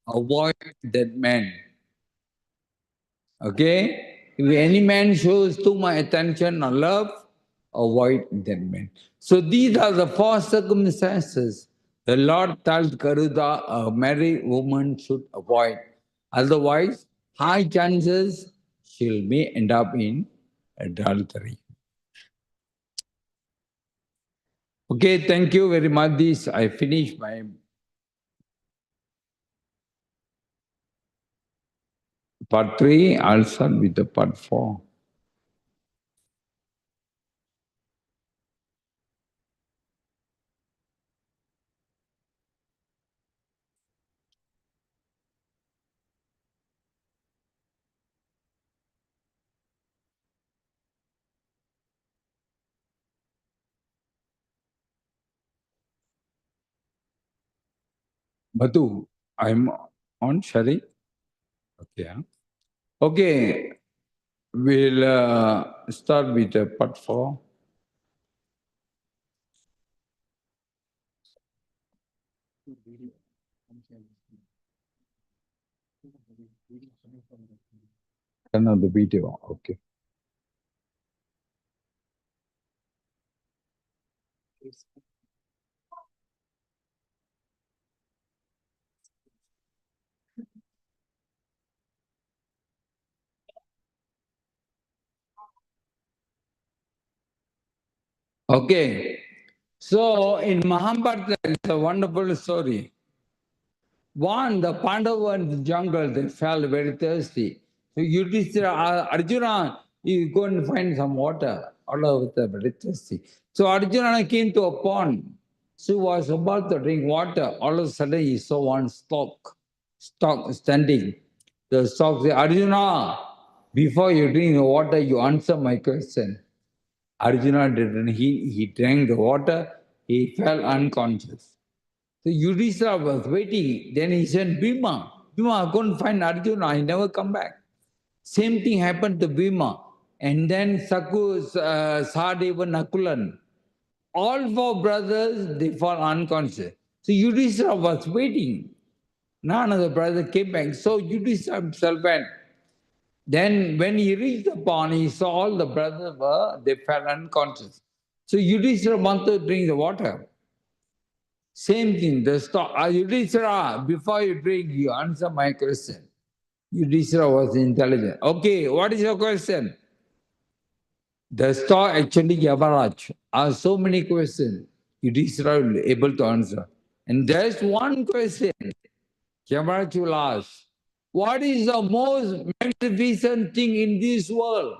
avoid that man. Okay? If any man shows too much attention or love, avoid that man. So these are the 4 circumstances the Lord tells Garuda a married woman should avoid. Otherwise, high chances she may end up in adultery. Okay, thank you very much. This I finished my part 3. I'll start with the part 4. Madhu, I'm on, Shari. Okay. Okay, we'll start with part 4. Another video. Okay. Okay. So in Mahabharata, it's a wonderful story. One, the Pandava in the jungle, they felt very thirsty. So Yudhishthira, Arjuna, you go and find some water. All of them very thirsty. So Arjuna came to a pond. So he was about to drink water. All of a sudden he saw one stock standing. The stock said, Arjuna, before you drink the water, you answer my question. Arjuna didn't. He drank the water. He fell unconscious. So Yudhishthira was waiting. Then he said, Bhima, I couldn't find Arjuna. He never come back. Same thing happened to Bhima. And then Sahadeva, Nakulan. All four brothers, they fall unconscious. So Yudhishthira was waiting. None of the brothers came back. So Yudhishthira himself went. Then when he reached the pond, he saw all the brothers they fell unconscious. So Yudhishthira wanted to drink the water. Same thing, the stock. Yudhishthira, before you drink, you answer my question. Yudhishthira was intelligent. Okay, what is your question? The stock actually Yamaraj asked so many questions. Yudhishthira will be able to answer. And there's one question Yamaraj will ask. What is the most magnificent thing in this world?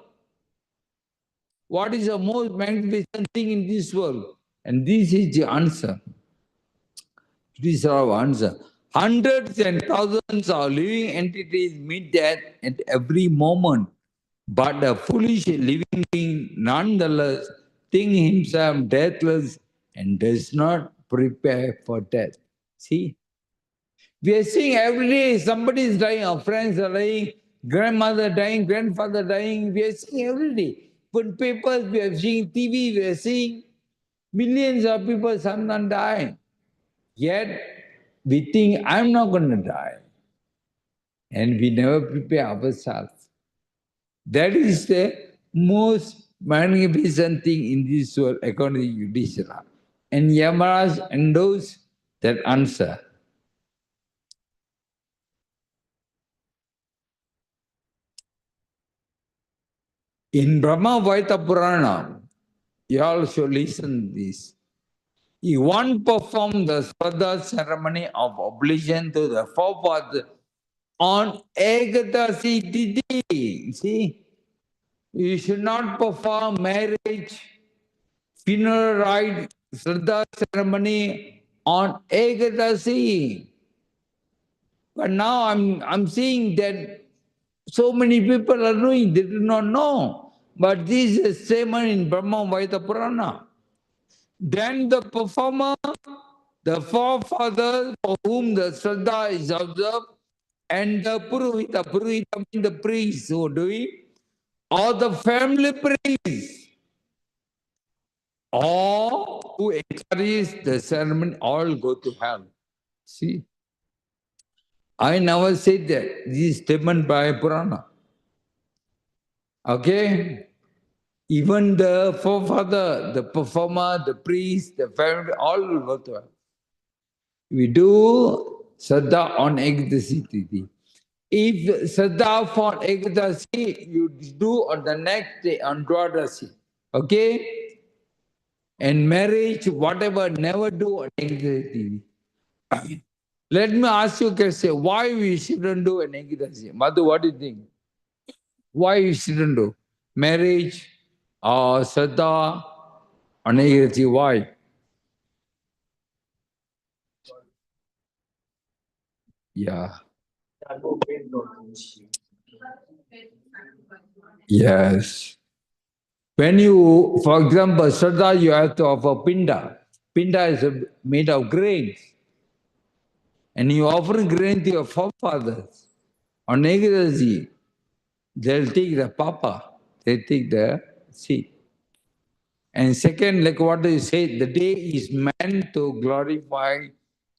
What is the most magnificent thing in this world? And this is the answer. This is our answer. Hundreds and thousands of living entities meet death at every moment. But the foolish living being nonetheless thinks himself deathless and does not prepare for death. See? We are seeing every day somebody is dying, our friends are dying, grandmother dying, grandfather dying. We are seeing every day. Put papers, we are seeing TV, we are seeing millions of people sometimes dying. Yet we think, I'm not going to die. And we never prepare ourselves. That is the most magnificent thing in this world, according to Yudhishthira. And Yamaraj endorsed that answer. In Brahma Vaita Purana, you all should listen to this. He once performed the Swadha ceremony of oblation to the forefathers on Ekadasi Tithi. See, you should not perform marriage, funeral rite, Swadha ceremony on Ekadasi. But now I'm seeing that so many people are doing, they do not know. But this is a statement in Brahma Vaita Purana. Then the performer, the forefathers for whom the Shraddha is observed, and the Purohita means the priest who do it, or the family priest, or who encourages the ceremony, all go to hell. See, I never said that. This is statement by Purana. Okay? Even the forefather, the performer, the priest, the family, all will go to hell. We do Shraddha on Ekadasi Tithi. If Shraddha for Ekadasi, you do on the next day, on Dwadasi. Okay? And marriage, whatever, never do on Ekadasi Tithi. Let me ask you a question. Why we shouldn't do an Ekadasi? Madhu, what do you think? Why we shouldn't do? Marriage or Shraddha on Ekadasi? Why? Yeah. Yes. When you, for example, Shraddha, you have to offer Pinda. Pinda is made of grains. And you offer grain to your forefathers. On Ekadasi, they'll take the papa, they take the seed. And second, like what do you say, the day is meant to glorify,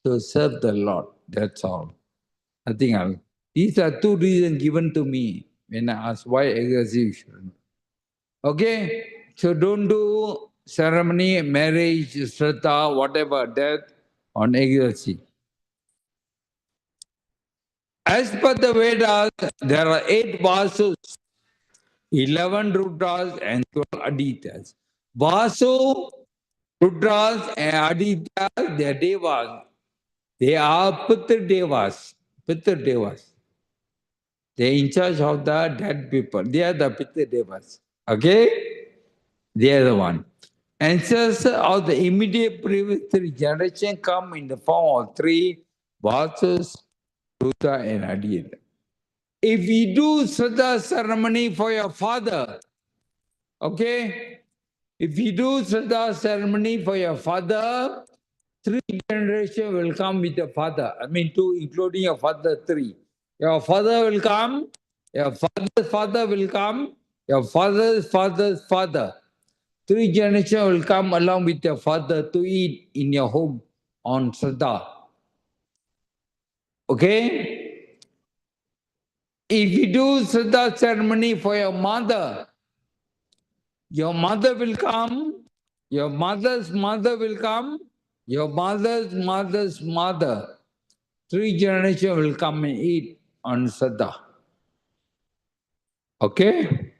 to serve the Lord. That's all. Nothing else. These are two reasons given to me when I ask why Ekadasi you shouldn't. Okay? So don't do ceremony, marriage, Shraddha, whatever, death on Ekadasi. As per the Vedas, there are 8 Vasus, 11 Rudras, and 12 Adityas. Vasu Rudras and Adityas, they are devas. They are Pitra devas. Pitra devas. They are in charge of the dead people. They are the Pitra devas. Okay? They are the one. Ancestors of the immediate previous three generations come in the form of three Vasus, Rudra, and Aditya. If we do Shraddha ceremony for your father, okay? If you do Shraddha ceremony for your father, three generations will come with your father. I mean, two, including your father, three. Your father will come, your father's father will come, your father's father's father. Three generations will come along with your father to eat in your home on Shraddha. Okay? If you do Shraddha ceremony for your mother will come, your mother's mother will come, your mother's mother's mother. Three generations will come and eat on Shraddha. Okay?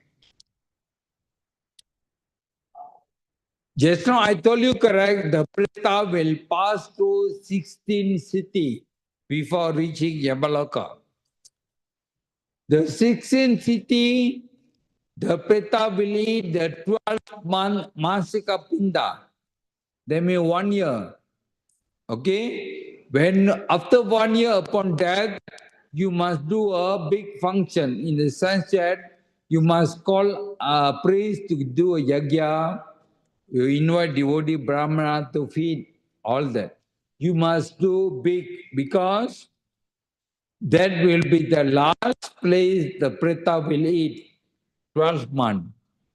Just now I told you correct, the Preta will pass through 16 cities before reaching Yamaloka. The 16th city, the Preta will eat the 12th month Masika Pinda. That means 1 year. Okay? When after 1 year upon death, you must do a big function in the sense that you must call a priest to do a yagya, you invite devotee brahmana to feed, all that. You must do big because that will be the last place the preta will eat, 12th month.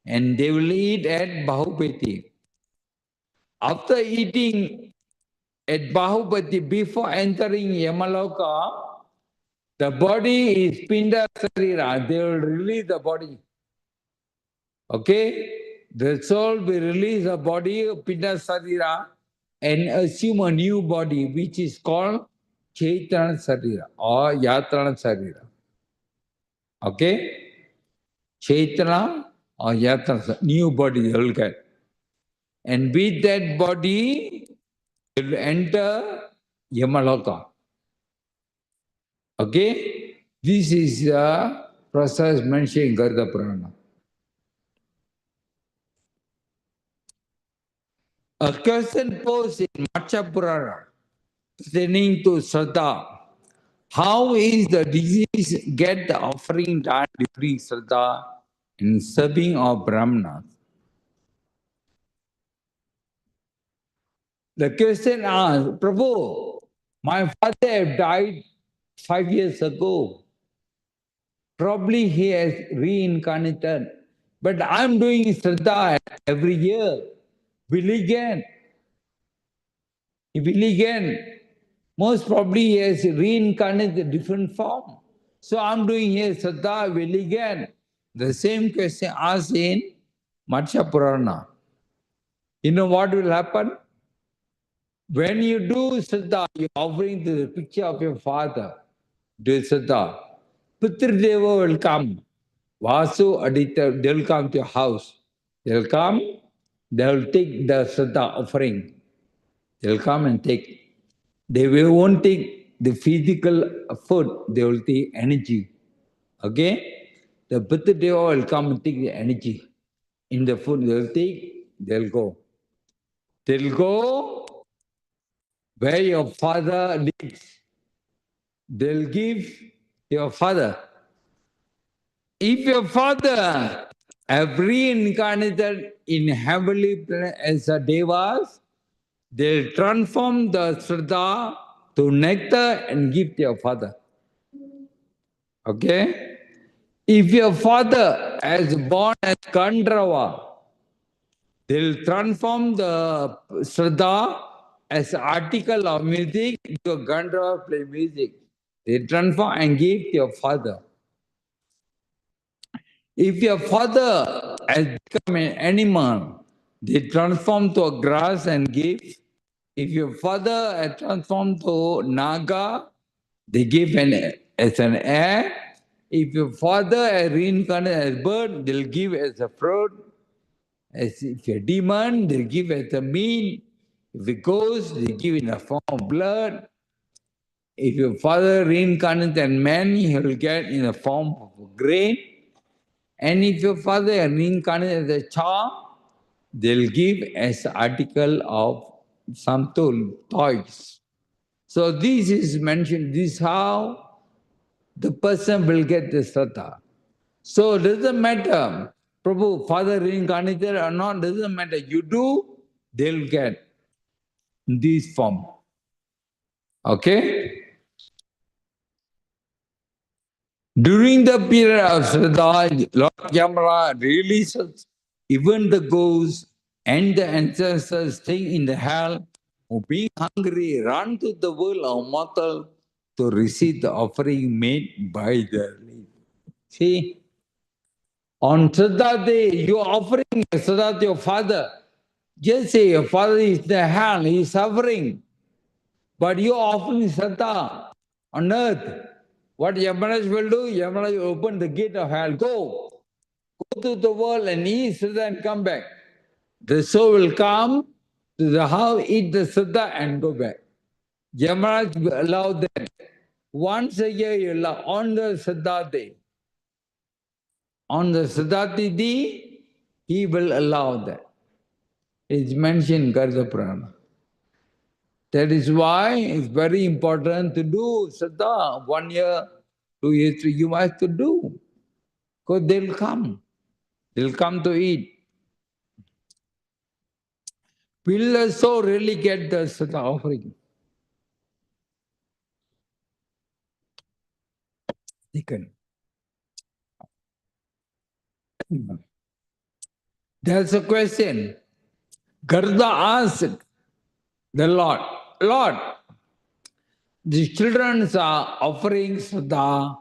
And they will eat at Bahupati. After eating at Bahupati, before entering Yamaloka, the body is Pinda Sarira. They will release the body. Okay? The soul will release the body of Pinda Sarira and assume a new body which is called Chaitanya Sarira or Yatrana Sarira. Okay? Chaitanya or Yatrana, new body they will get. And with that body, they will enter Yamaloka. Okay? This is the process mentioned in Garuda Purana. A question posed in Matsya Purana pertaining to Shraddha. How is the disease get the offering done during Shraddha in serving of Brahmanas? The question asked, Prabhu, my father have died 5 years ago. Probably he has reincarnated. But I'm doing Shraddha every year. Will he get? He will again. Most probably he has reincarnated a different form. So I'm doing here Shraddha, will again. The same question asked in Matsya Purana. You know what will happen? When you do Shraddha, you're offering to the picture of your father. Do Shraddha. Pitrideva will come. Vasu, Aditya, they will come to your house. They will come, they will take the Shraddha offering. They will come and take. They won't take the physical food, they will take energy. Okay? The Buddha Deva will come and take the energy. In the food they will take, they'll go. They'll go where your father lives. They'll give your father. If your father have reincarnated in heavenly planet as a devas, they'll transform the Shraddha to nectar and give to your father. Okay? If your father has born as Kandrava, they'll transform the Shraddha as article of music to a Gandrava play music. They transform and give to your father. If your father has become an animal, they transform to a grass and give. If your father has transformed to Naga, they give as an air. If your father has reincarnated as bird, they'll give as a fruit. As if a demon, they give as a meat. If a ghost, they give in the form of blood. If your father reincarnates as man, he will get in the form of grain. And if your father reincarnates as a child, they'll give as article of some toys. So this is mentioned, this is how the person will get the Shraddha. So it doesn't matter, Prabhu, father reincarnated or not, doesn't matter. You do, they'll get this form. Okay? During the period of Shraddha, Lord Yamaraj releases even the ghosts and the ancestors staying in the hell who being hungry run to the world of mortal to receive the offering made by the living. See, on Shraddha day, you are offering Shraddha to your father. Just say your father is in the hell, he is suffering. But you are offering Shraddha on earth. What Yamaraj will do? Yamaraj will open the gate of hell. Go to the world and eat Shraddha and come back. The soul will come to the house, eat the Shraddha and go back. Yamaraj will allow that. Once a year you allow on the Shraddha day. On the Shraddha day, he will allow that. It's mentioned in Garuda Purana. That is why it's very important to do Shraddha. 1 year, 2 years, 3 you have to do. Because they'll come. They'll come to eat. Will the soul really get the Shraddha offering? They can. That's a question. Garuda asked the Lord, Lord, the children are offering Shraddha.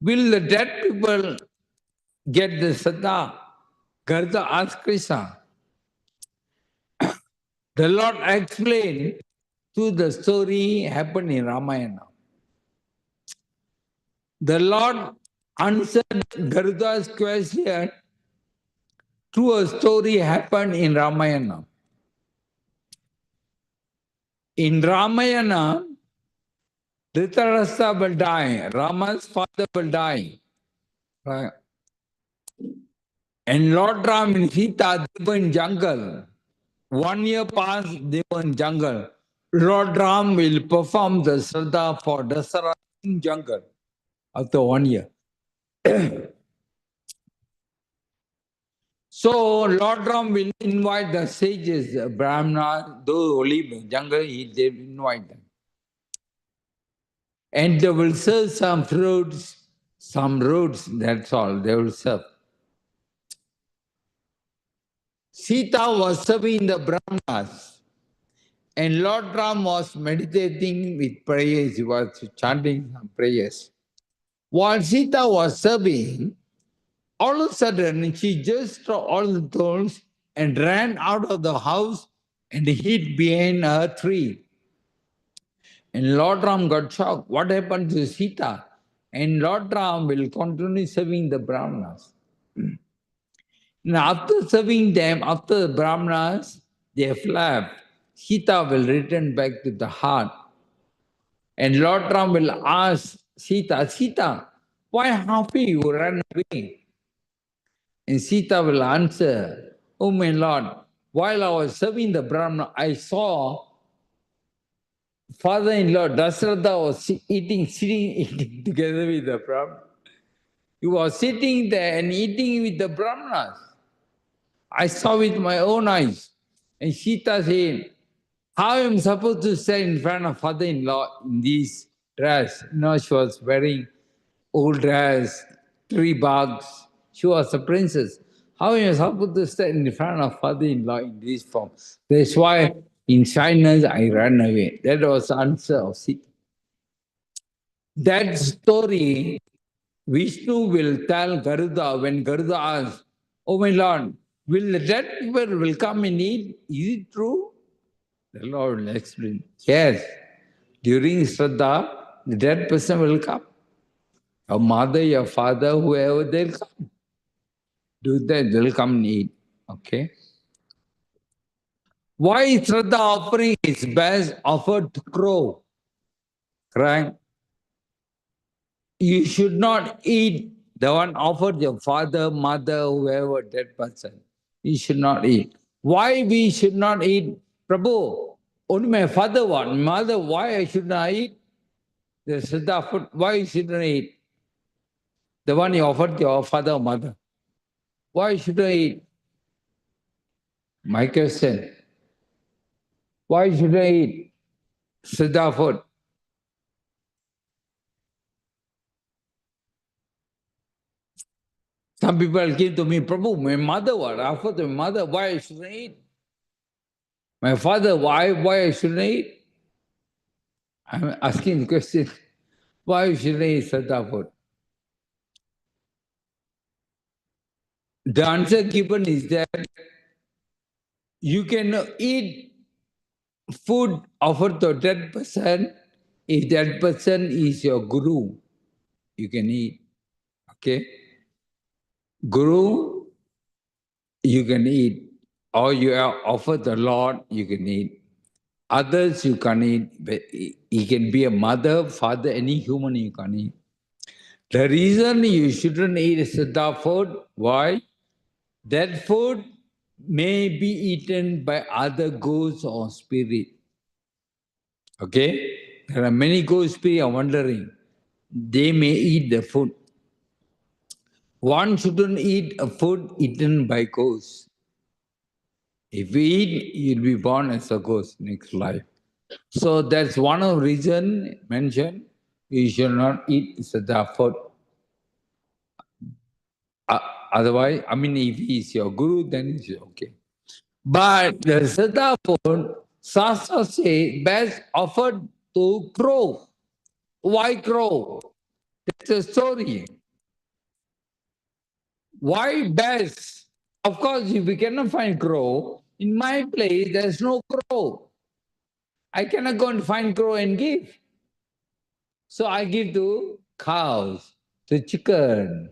Will the dead people get the Shraddha? Garuda asked Krishna. The Lord explained to the story happened in Ramayana. The Lord answered Garuda's question through a story happened in Ramayana. In Ramayana, Dhritarashtra will die, Rama's father will die. Right? And Lord Ram and Sita, they were in jungle. 1 year passed, they were in jungle. Lord Ram will perform the Shraddha for Dasara in jungle after 1 year. So Lord Ram will invite the sages, Brahmana, those who live in jungle, they will invite them. And they will serve some fruits, some roots, that's all they will serve. Sita was serving the Brahmanas. And Lord Ram was meditating with prayers, he was chanting some prayers. While Sita was serving, all of a sudden she just dropped all the tools and ran out of the house and hid behind a tree. And Lord Ram got shocked. What happened to Sita? And Lord Ram will continue serving the Brahmanas. Now, after serving them, after the Brahmanas, they have left. Sita will return back to the heart. And Lord Ram will ask Sita, Sita, why happy you ran away? And Sita will answer, oh my Lord, while I was serving the Brahmana, I saw father-in-law Dasratha was sitting together with the Brahmana. He was sitting there and eating with the Brahmanas. I saw with my own eyes. And Sita said, how am I supposed to stand in front of father-in-law in this dress? She was wearing old dress, 3 bags. She was a princess. How am I supposed to stand in front of father-in-law in this form? That's why in shyness I ran away. That was the answer of Sita. That story, Vishnu will tell Garuda when Garuda asks, oh my Lord, will the dead people will come and eat? Is it true? The Lord will explain, yes, during Shraddha, the dead person will come. Your mother, your father, whoever, they'll come. do that, they'll come and eat. Okay. Why Shraddha offering is best offered to crow? Right? You should not eat the one offered your father, mother, whoever, dead person. You should not eat. Why we should not eat? Prabhu, only my father one, mother, why I should not eat? The Shraddha food, why you shouldn't eat? The one you offered your father or mother. Why should I eat? My question. Why should I eat Siddha food? Some people came to me, Prabhu, my mother what? After my mother, why I shouldn't eat? My father, why I shouldn't eat? I'm asking the question, why shouldn't I eat Siddha food? The answer given is that you can eat food offered to that person if that person is your guru. You can eat. Okay? Guru, you can eat. Or you are offered the Lord, you can eat. Others you can eat. He can be a mother, father, any human you can eat. The reason you shouldn't eat Siddha food, why? That food may be eaten by other ghosts or spirit. Okay? There are many ghost spirits are wandering. They may eat the food. One shouldn't eat a food eaten by ghosts. If you eat, you'll be born as a ghost next life. So that's one of the reason mentioned. You should not eat Siddha food. Otherwise, I mean, if he is your guru, then it's okay. But the Siddha food, Shastra say, best offered to crow. Why crow? That's a story. Why best? Of course, if we cannot find crow, in my place, there's no crow. I cannot go and find crow and give. So I give to cows, to chicken,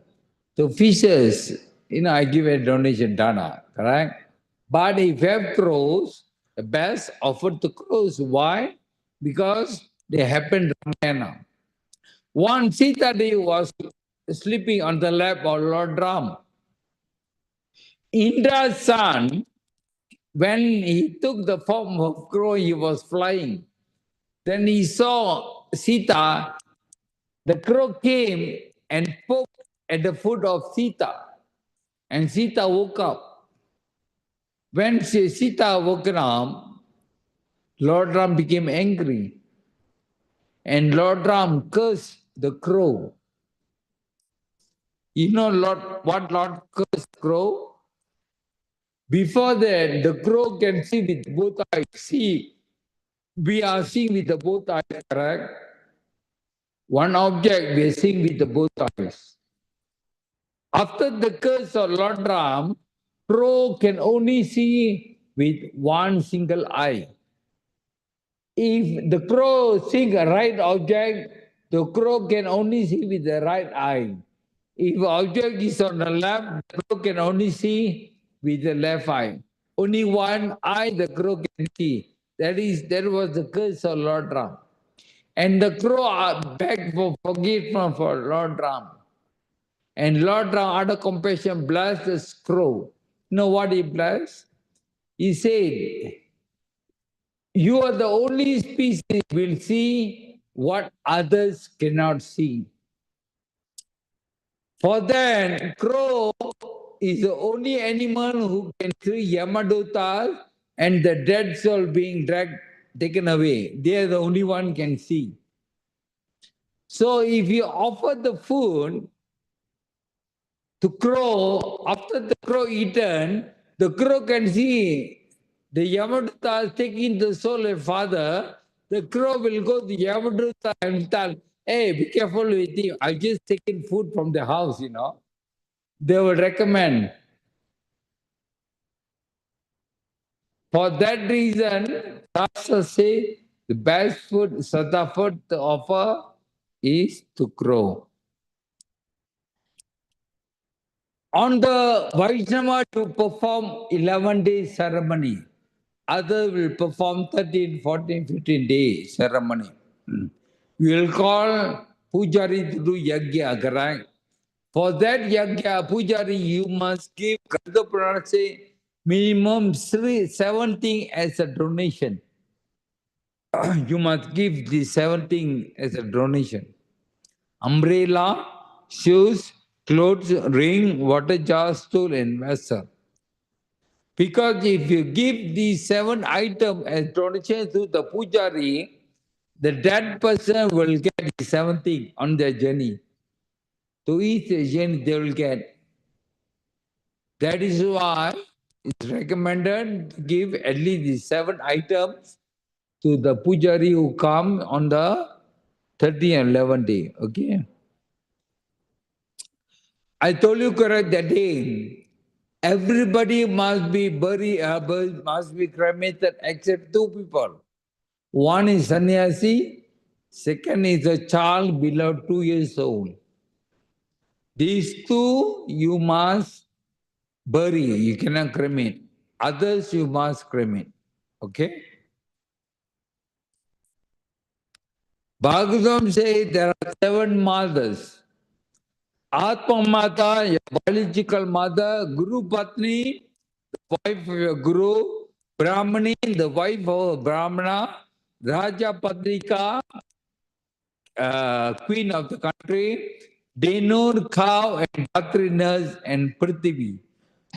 to fishes. I give a donation dana, correct? But if you have crows, the best offered to crows. Why? Because they happen Ramayana. One Sita Devi was sleeping on the lap of Lord Ram. Indra's son, when he took the form of crow, he was flying. Then he saw Sita. The crow came and poked at the foot of Sita, and Sita woke up. When Sita woke up, Lord Ram became angry, and Lord Ram cursed the crow. You know what Lord cursed crow? Before that, the crow can see with both eyes. See, we are seeing with the both eyes, correct? One object we are seeing with the both eyes. After the curse of Lord Ram, crow can only see with one single eye. If the crow sees a right object, the crow can only see with the right eye. If object is on the left, the crow can only see with the left eye. Only one eye the crow can see. That was the curse of Lord Ram. And the crow begged for forgiveness for Lord Ram. And Lord Ram, out of compassion, blessed the crow. You know what he blessed? He said, you are the only species will see what others cannot see. For then, crow is the only animal who can see Yamadutas and the dead soul being taken away. They are the only one can see. So if you offer the food to crow, after the crow eaten, the crow can see the Yamaduta taking the soul of father. The crow will go to Yamaduta and tell, hey, be careful with him. I just taken food from the house, They will recommend. For that reason, Shastra say the best food, Sattva food to offer is to crow. On the Vaishnava to perform 11-day ceremony, other will perform 13, 14, 15-day ceremony. We will call Pujari to do yagya, correct? For that yagya, Pujari, you must give, Garuda Puran say, minimum 17 as a donation. You must give the 17 as a donation. Umbrella, shoes, clothes, ring, water jar, stool, and vessel. Because if you give these 7 items as donation to the Pujari, the dead person will get the 17 on their journey. To each journey they will get. That is why it's recommended to give at least the 7 items to the Pujari who come on the 30th and 11th day. Okay. I told you correct that day. Everybody must be buried, must be cremated except 2 people. One is sannyasi, second is a child below 2 years old. These 2 you must bury, you cannot cremate. Others you must cremate. Okay? Bhagavatam says there are 7 mothers. Atma Mata, your biological mother, Guru Patni, wife of your Guru, Brahmani, the wife of Brahmana, Raja Patrika, queen of the country, Denur, cow, and Patrinas, and Prithvi.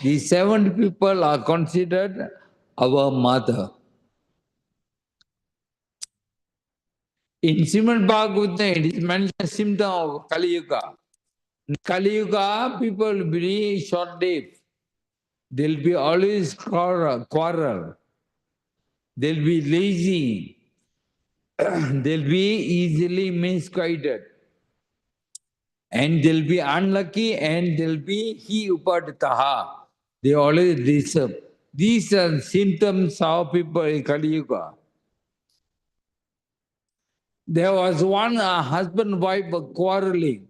These 7 people are considered our mother. In Srimad Bhagavatam, it is mentioned symptom of Kali Yuga. In Kali Yuga, people will be short-lived. They'll be always quarrel. They'll be lazy. They'll be easily misguided. And they'll be unlucky and they'll be he upaditaha. They always deserve. These are symptoms of people in Kali Yuga. There was one husband-wife quarreling,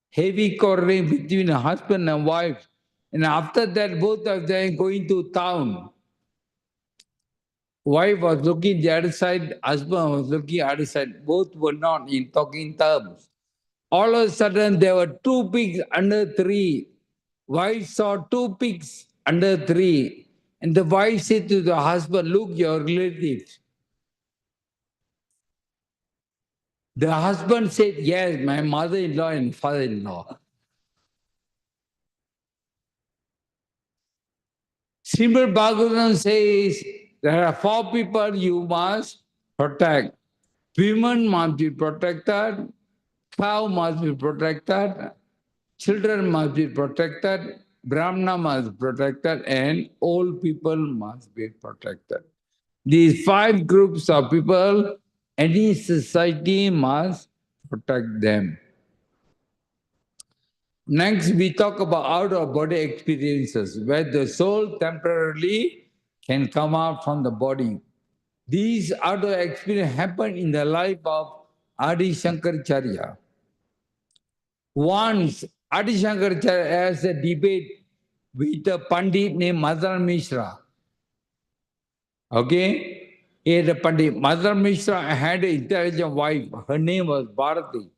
heavy quarreling between a husband and wife. And after that, both of them going to town. Wife was looking the other side, husband was looking the other side. Both were not in talking terms. All of a sudden, there were 2 pigs under a tree. Wife saw 2 pigs under a tree. And the wife said to the husband, look, your relatives. The husband said, yes, my mother-in-law and father-in-law. Srimad Bhagavatam says, there are 4 people you must protect. Women must be protected, cow must be protected, children must be protected, Brahmana must be protected, and old people must be protected. These 5 groups of people, any society must protect them. Next, we talk about out-of-body experiences, where the soul temporarily can come out from the body. These out-of experiences happen in the life of Adi Shankaracharya. Once, Adi Shankaracharya has a debate with a Pandit named Madan Mishra. Okay? He had a Pandit. Madan Mishra had an intelligent wife. Her name was Bharati.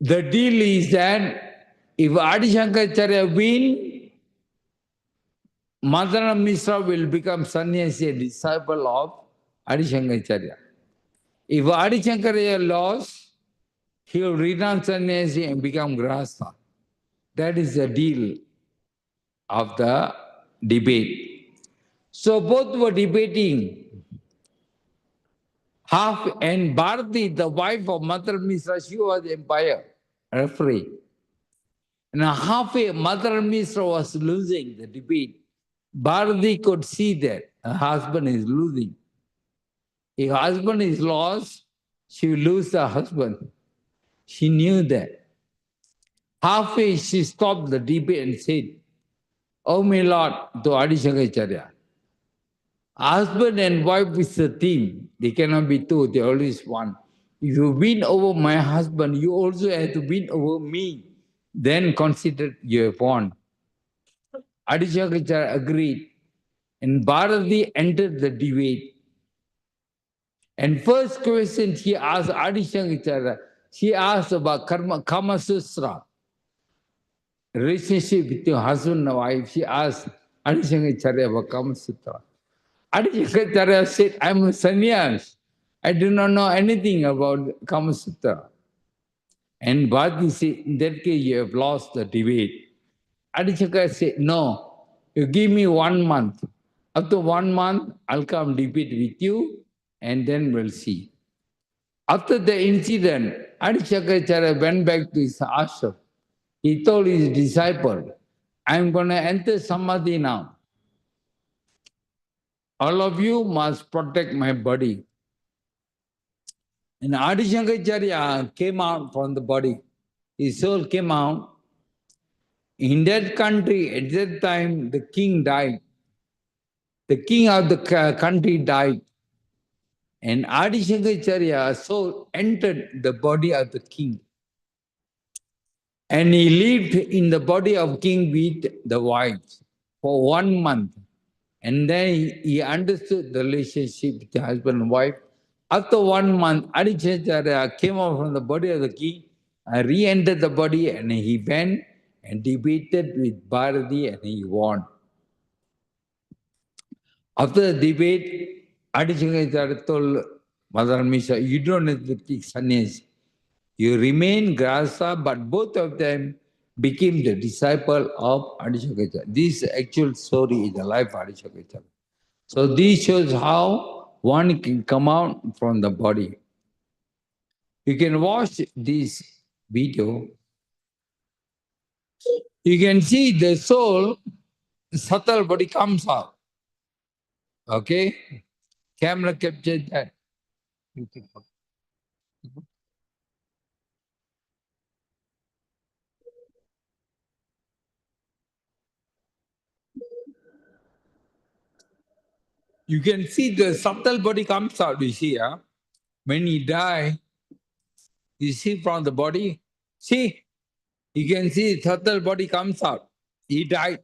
The deal is that if Adi Shankaracharya win, Madan Mishra will become sannyasi, a disciple of Adi Shankaracharya. If Adi Shankaracharya lost, he will renounce sannyasi and become grahastha. That is the deal of the debate. So both were debating. Half, and Bharati, the wife of Mother Mishra, she was the empire referee. And halfway, Mother Mishra was losing the debate. Bharati could see that her husband is losing. If husband is lost, she will lose the husband. She knew that. Halfway, she stopped the debate and said, "Oh my Lord," to Adi Shankaracharya, husband and wife is a team. They cannot be 2, they always one. If you win over my husband, you also have to win over me. then consider you have won. Adishakacharya agreed, and Bharati entered the debate. And first question she asked Adishakacharya, she asked about Kama Susra, relationship with your husband and wife. She asked Adishakacharya about Kama Sutra. Adishakacharya said, I'm a sannyas. I do not know anything about Kama Sutra. And Bharati said, in that case, you have lost the debate. Adishakacharya said, no, you give me 1 month. After 1 month, I'll come debate with you, and then we'll see. After the incident, Adishakacharya went back to his ashram. He told his disciple, I'm going to enter Samadhi now. All of you must protect my body. And Adishankaracharya came out from the body. His soul came out. In that country, at that time, the king died. The king of the country died. And Adishankaracharya's soul entered the body of the king. And he lived in the body of king with the wife for 1 month. And then he understood the relationship with the husband and wife. After 1 month, Adicharya came out from the body of the king, re-entered the body, and he went and debated with Bharati, and he won. After the debate, Adicharya told Mother Misha, you don't have to take sannyas. You remain grasa, but both of them became the disciple of Adicharya. This actual story is the life of Adicharya. So this shows how one can come out from the body. You can watch this video. You can see the soul, subtle body comes out. Okay? Camera captured that. You can see the subtle body comes out, you see, huh? When he die, you see from the body, see, you can see subtle body comes out. He died,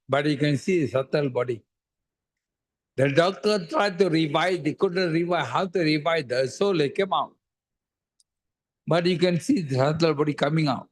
but you can see subtle body. The doctor tried to revive, they couldn't revive. How to revive? The soul came out. But you can see the subtle body coming out.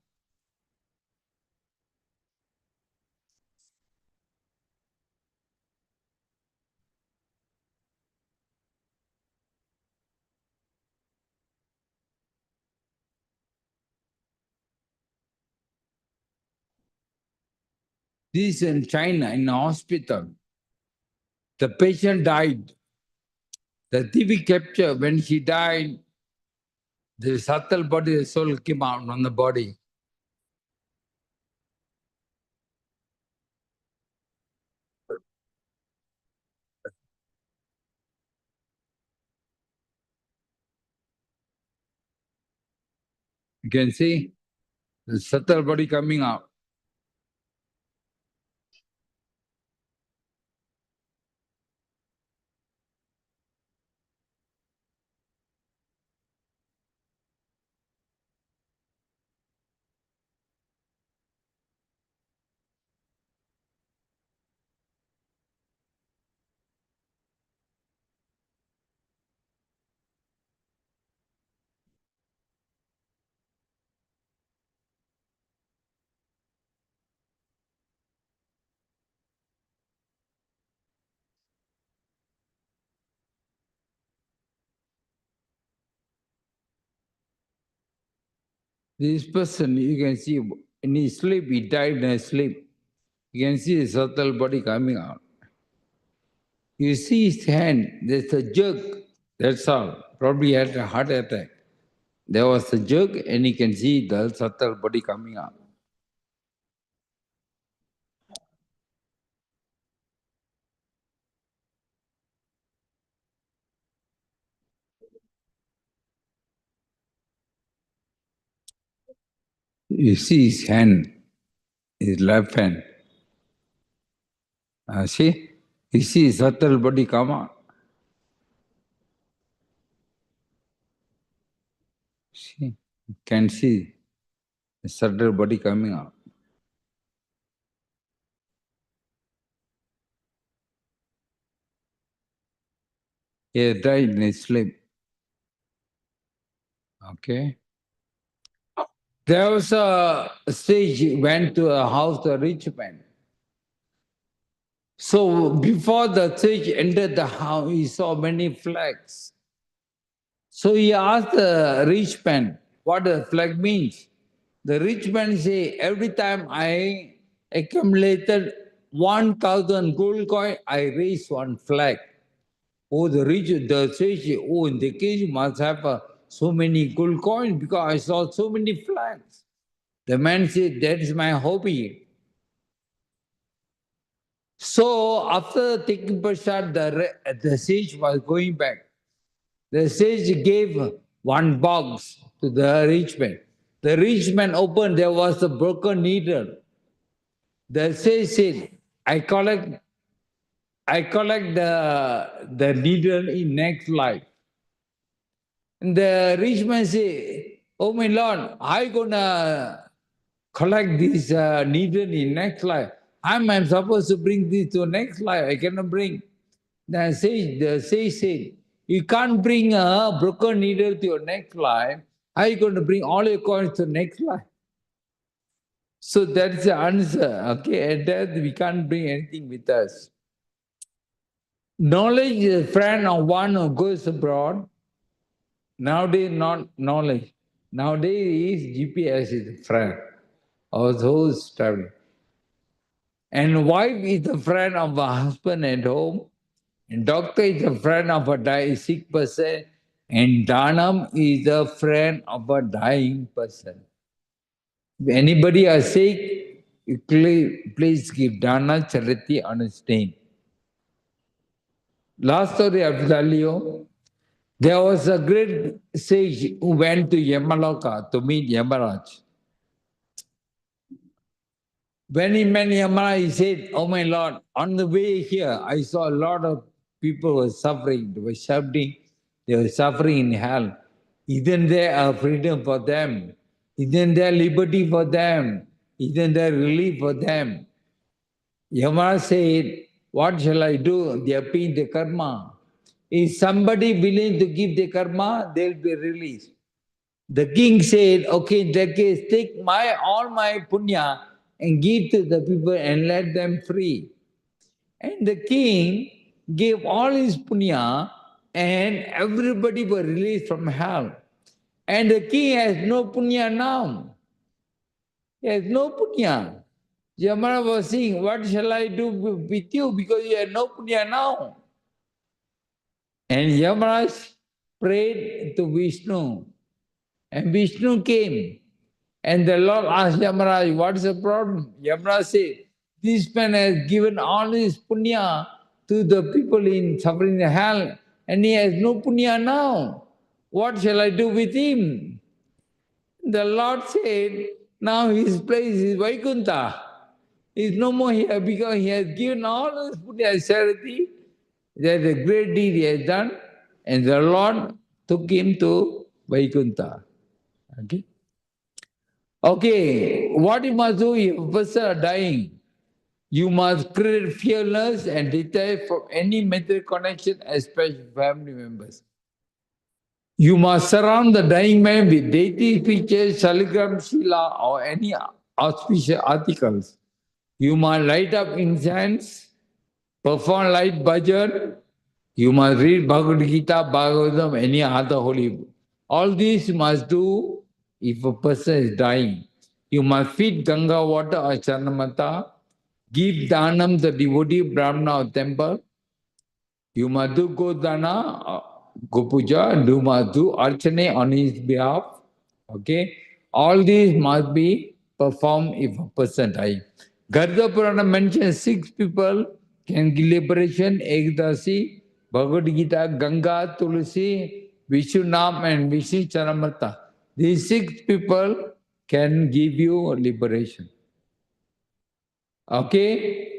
This is in China, in a hospital. The patient died. The TV capture, when she died, the subtle body, the soul came out on the body. You can see the subtle body coming out. This person, you can see in his sleep, he died in his sleep. You can see the subtle body coming out. You see his hand, there's a jerk, that's all. Probably he had a heart attack. There was a jerk, and you can see the subtle body coming out. You see his hand, his left hand. See? You see his subtle body come out. See? You can see. The subtle body coming out. He died in his sleep. Okay. There was a sage went to a house, a rich man. So before the sage entered the house, he saw many flags. So he asked the rich man what the flag means. The rich man say, every time I accumulated 1,000 gold coin, I raise one flag. Oh, the sage, oh, in the case you must have so many gold coins because I saw so many flags. The man said, that is my hobby. So after taking prasad, the sage was going back. The sage gave one box to the rich man. The rich man opened, there was a broken needle. The sage said, I collect the needle in next life. And the rich man said, oh my Lord, I gonna collect this needle in next life. I'm supposed to bring this to next life. I cannot bring. The sage said, you can't bring a broken needle to your next life. How are you going to bring all your coins to next life? So that's the answer. Okay, and that we can't bring anything with us. Knowledge is a friend of one who goes abroad. Nowadays, not knowledge. Nowadays, GPS is a friend of those traveling. And wife is a friend of a husband at home. And doctor is a friend of a sick person. And Dhanam is a friend of a dying person. If anybody is sick, you please give Dana, charity, understand. Last story I will tell you. There was a great sage who went to Yamaloka to meet Yamaraj. When he met Yamaraj, he said, oh my Lord, on the way here, I saw a lot of people were suffering. They were shouting, they were suffering in hell. Isn't there a freedom for them? Isn't there liberty for them? Isn't there relief for them? Yamaraj said, what shall I do? They are paying the karma. Is somebody willing to give the karma, they'll be released. The king said, okay, in that case, take all my punya and give to the people and let them free. And the king gave all his punya and everybody were released from hell. And the king has no punya now. He has no punya. Yamara was saying, what shall I do with you because you have no punya now? And Yamaraj prayed to Vishnu. And Vishnu came. And the Lord asked Yamaraj, what is the problem? Yamaraj said, this man has given all his punya to the people in suffering in hell, and he has no punya now. What shall I do with him? The Lord said, now his place is Vaikuntha. He is no more here because he has given all his punya as charity. There's a great deed he has done, and the Lord took him to Vaikuntha. Okay? Okay, what you must do if a person is dying? You must create fearless and detach from any material connection, especially family members. You must surround the dying man with deity pictures, shaligram, shila, or any auspicious articles. You must light up incense, perform light bhajan. You must read Bhagavad Gita, Bhagavatam, any other holy book. All these you must do if a person is dying. You must feed Ganga water or Chanamata, give Dhanam the devotee Brahmana or temple. You must do Godana, Gopuja, and you must do Archane on his behalf. Okay? All these must be performed if a person dies. Garuda Purana mentions 6 people can give liberation, Ekdasi, Bhagavad Gita, Ganga, Tulsi, Vishnunam, and Vishnu Charamata. These 6 people can give you liberation. Okay?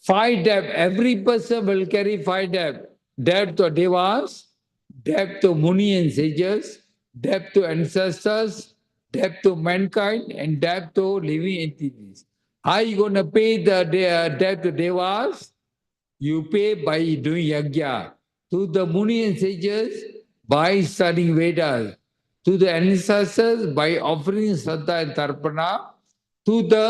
5 depth. Every person will carry 5 depth. Depth to devas, depth to muni and sages, depth to ancestors, debt to mankind and debt to living entities. How are you going to pay the debt to devas? You pay by doing yajna. To the Muni and sages, by studying Vedas. To the ancestors, by offering Saddha and Tarpana. To the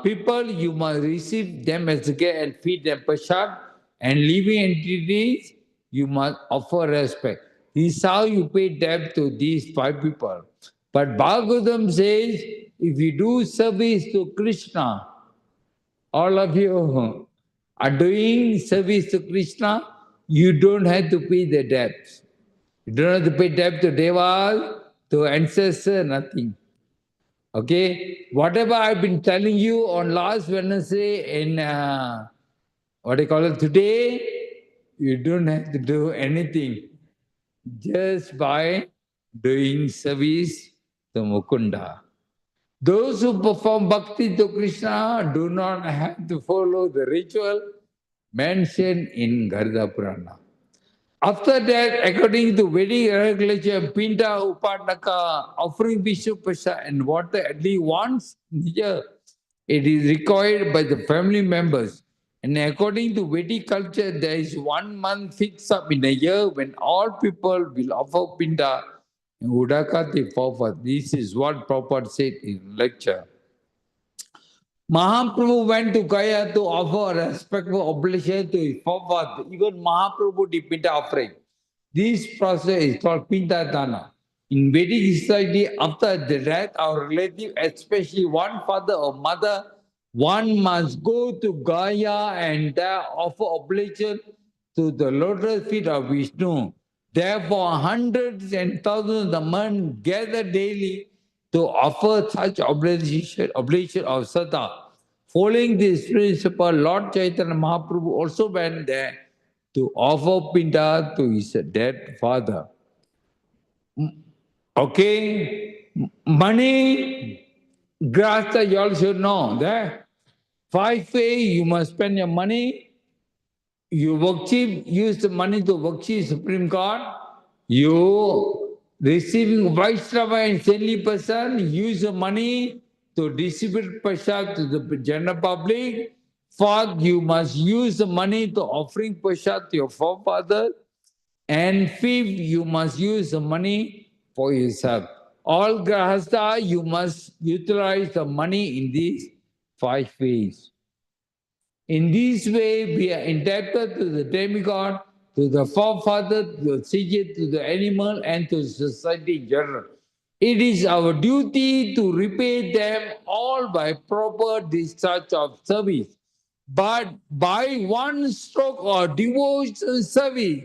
people, you must receive them as a gift and feed them prasad. And living entities, you must offer respect. This is how you pay debt to these five people. But Bhagavatam says, if you do service to Krishna, all of you are doing service to Krishna, you don't have to pay the debts. You don't have to pay debt to Devas, to ancestors, nothing. Okay? Whatever I've been telling you on last Wednesday in, what do you call it, today, you don't have to do anything. Just by doing service to Mukunda. Those who perform bhakti to Krishna do not have to follow the ritual mentioned in Garuda Purana. After that, according to Vedic regulation, Pinda Upadaka, offering Vishnu Prasad and water at least once in a year, it is required by the family members. And according to Vedic culture, there is 1 month fixed up in a year when all people will offer Pinda and Udakati forward. This is what Prabhupada said in lecture. Mahaprabhu went to Gaya to offer a respectful oblation to his forefather. Even Mahaprabhu did Pinta offering. This process is called Pinta Dana. In Vedic society, after the death of a relative, especially one father or mother, one must go to Gaya and there offer oblation to the lotus feet of Vishnu. Therefore, hundreds and thousands of men gather daily to offer such oblation of Sattva. Following this principle, Lord Chaitanya Mahaprabhu also went there to offer Pinda to his dead father. Okay? Money, grasta, you all should know that 5 ways you must spend your money. You worship, use the money to worship Supreme God. You receiving Vaishnava and saintly person, use the money to distribute prasad to the general public. Fourth, you must use the money to offering prasad to your forefathers. And fifth, you must use the money for yourself. All grahasta, you must utilize the money in these 5 ways. In this way, we are indebted to the demigod, to the forefather, to the sage, to the animal, and to society in general. It is our duty to repay them all by proper discharge of service. But by one stroke or devotion service,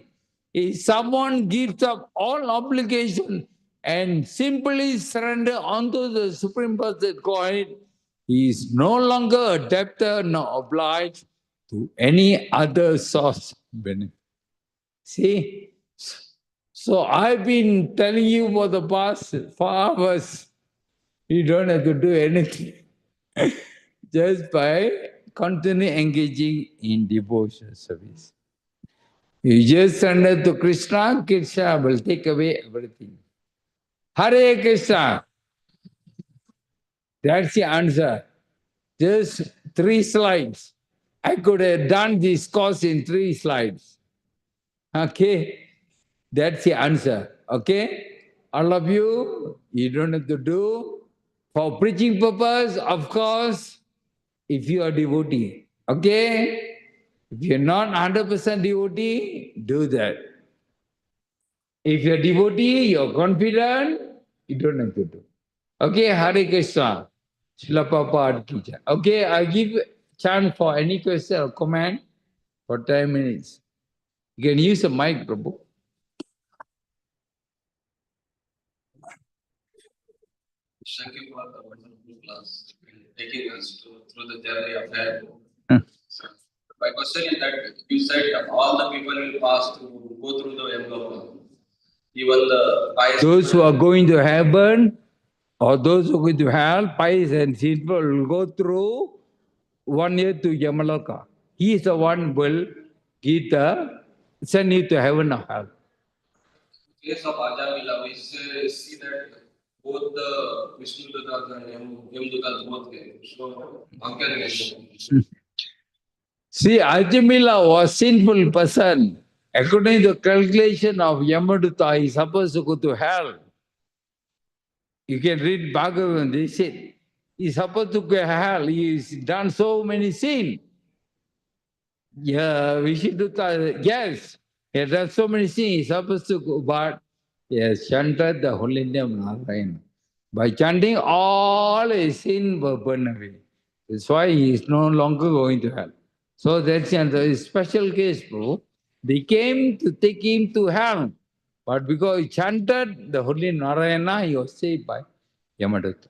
if someone gives up all obligation and simply surrender unto the Supreme Person God, he is no longer a debtor nor obliged to any other source of benefit. See? So I've been telling you for the past 4 hours, you don't have to do anything. Just by continually engaging in devotion service. You just surrender to Krishna, Krishna will take away everything. Hare Krishna. That's the answer. Just 3 slides. I could have done this course in 3 slides. Okay? That's the answer. Okay? All of you, you don't have to do. For preaching purpose, of course, if you are devotee. Okay? If you're not 100% devotee, do that. If you're devotee, you're confident, you don't have to do. Okay, Hare Krishna. Srila Prabhupada ki jai. Okay, I give chance for any question or comment for 10 minutes. You can use the mic, Prabhu. Thank you for the wonderful class, taking us through the journey of life. My question is that you said all the people will pass to go through the Yamloka. Even the pious those who are going to heaven or those who are going to hell, pious and sinful, will go through 1 year to Yamaloka. He is the one who will give send you to heaven or hell. case of Ajamila, we see that both the Vishnu Dutas and Yam Dutas both came. So, how can we explain? See, Ajamila was sinful person. According to the calculation of Yamaduta, he is supposed to go to hell. You can read Bhagavatam, they said, he's supposed to go to hell. He's done so many sins. Yeah, Vishuddha, yes, he has done so many things. He's supposed to go, but he has chanted the holy name of Narayana. By chanting, all his sin were burned away. That's why he is no longer going to hell. So that's a special case, bro. They came to take him to hell. But because he chanted the holy Narayana, he was saved by Yamadutta.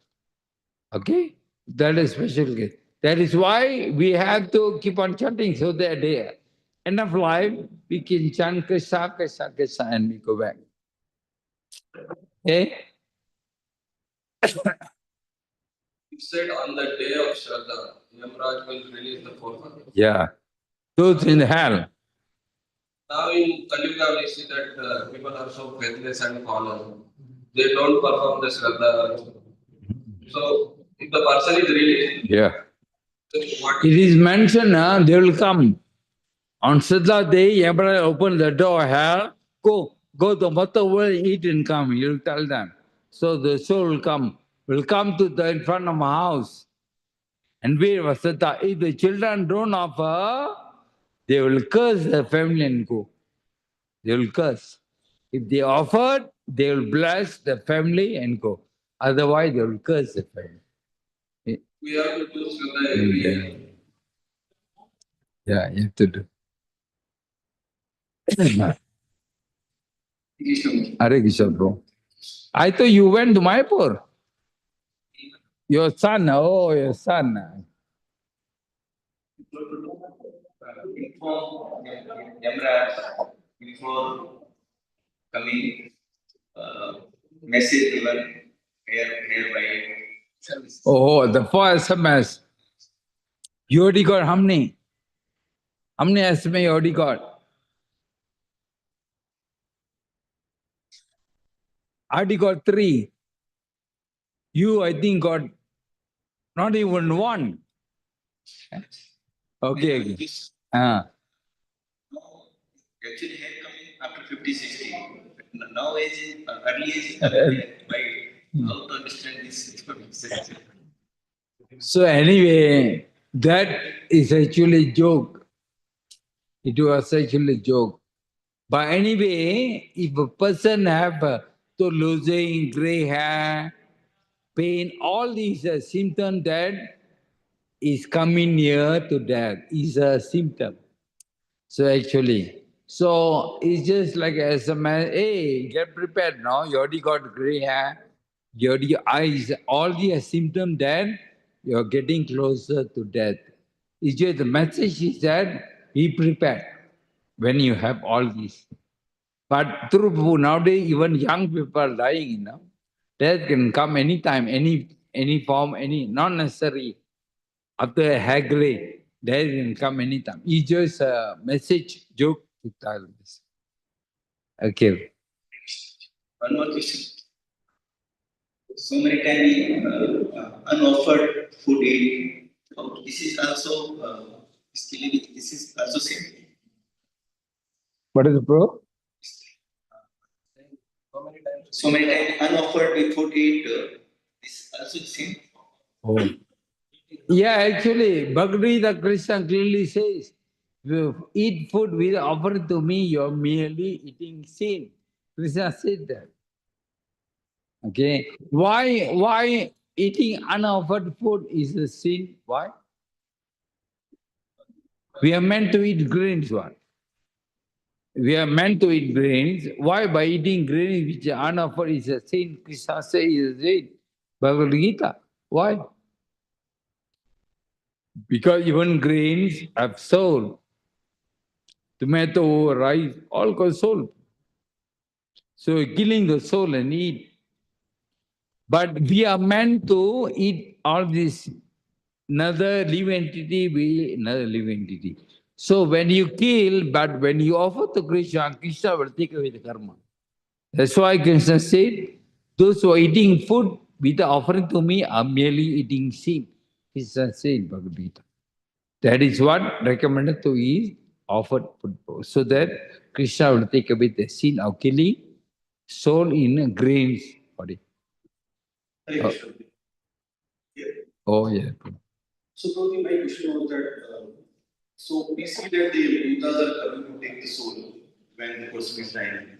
Okay? That is special case. That is why we have to keep on chanting so that they end of life, we can chant Krishna, Krishna, Krishna, and we go back. Okay? You said on the day of Shraddha, Yamaraj will release the fourth one. Yeah. Those in hell. Now in Kali Yuga, we see that people are so faithless and fallen. They don't perform the Shraddha. So, if the person is released, Yeah. then what It is mentioned, they will come. On Siddha day, Yamaraj open the door, hell, go to Mata world, eat and come. You'll tell them. So the soul will come to the in front of my house. And we Vasata, if the children don't offer, they will curse the family and go. They will curse. If they offered, they will bless the family and go. Otherwise, they will curse the family. we have to do Shraddha every year. Yeah, you have to do. Hare Krishna, bro. I thought you went to Mayapur. Your son, oh, your son. Inform Yamaraj before coming, message given hereby. Oh, the first SMS. You already got how many? How many SMS you already got? I already got 3. You, I think, got not even 1. Okay, okay. Actually, hair coming after 50, 60. Now age, early age, why? How to understand this? So anyway, that is actually joke. It was actually joke. But anyway, if a person have to losing gray hair, pain, all these symptoms that is coming near to death is a symptom. So actually, so it's just like as a man, hey, get prepared now. You already got gray hair, you already eyes, all the symptoms that you're getting closer to death. It's just the message is that be prepared when you have all these. But through nowadays, even young people are dying, death can come anytime, any form, any not necessary after a hair gray, death can come anytime. It's just a message joke to tell this. Okay. One more question. So many times unoffered food eat. This is also this is also same. What is it, bro? So many times unoffered food eat. This also same. Oh. Yeah, actually, Bhagavad Krishna clearly says, you eat food with offered to me, you're merely eating sin. Krishna said that. Okay. Why eating unoffered food is a sin? Why? We are meant to eat grains, what? We are meant to eat grains. Why? By eating grains which are unoffered is a sin. Krishna says is a sin. Bhagavad Gita. Why? Because even grains have soul. Tomato, rice, all got soul. So killing the soul and eat. But we are meant to eat all this. Another living entity, another living entity. So when you kill, but when you offer to Krishna, Krishna will take away the karma. That's why Krishna said, those who are eating food with offering to me are merely eating sin. Krishna said Bhagavad Gita. That is what recommended to is offered food. So that Krishna will take away the sin of killing soul in a grain's body. Hare Oh, Krishna. Yeah. oh yeah. So, Prabhuji, my question was that so we see that the Buddhas are coming to take the soul when the person is dying,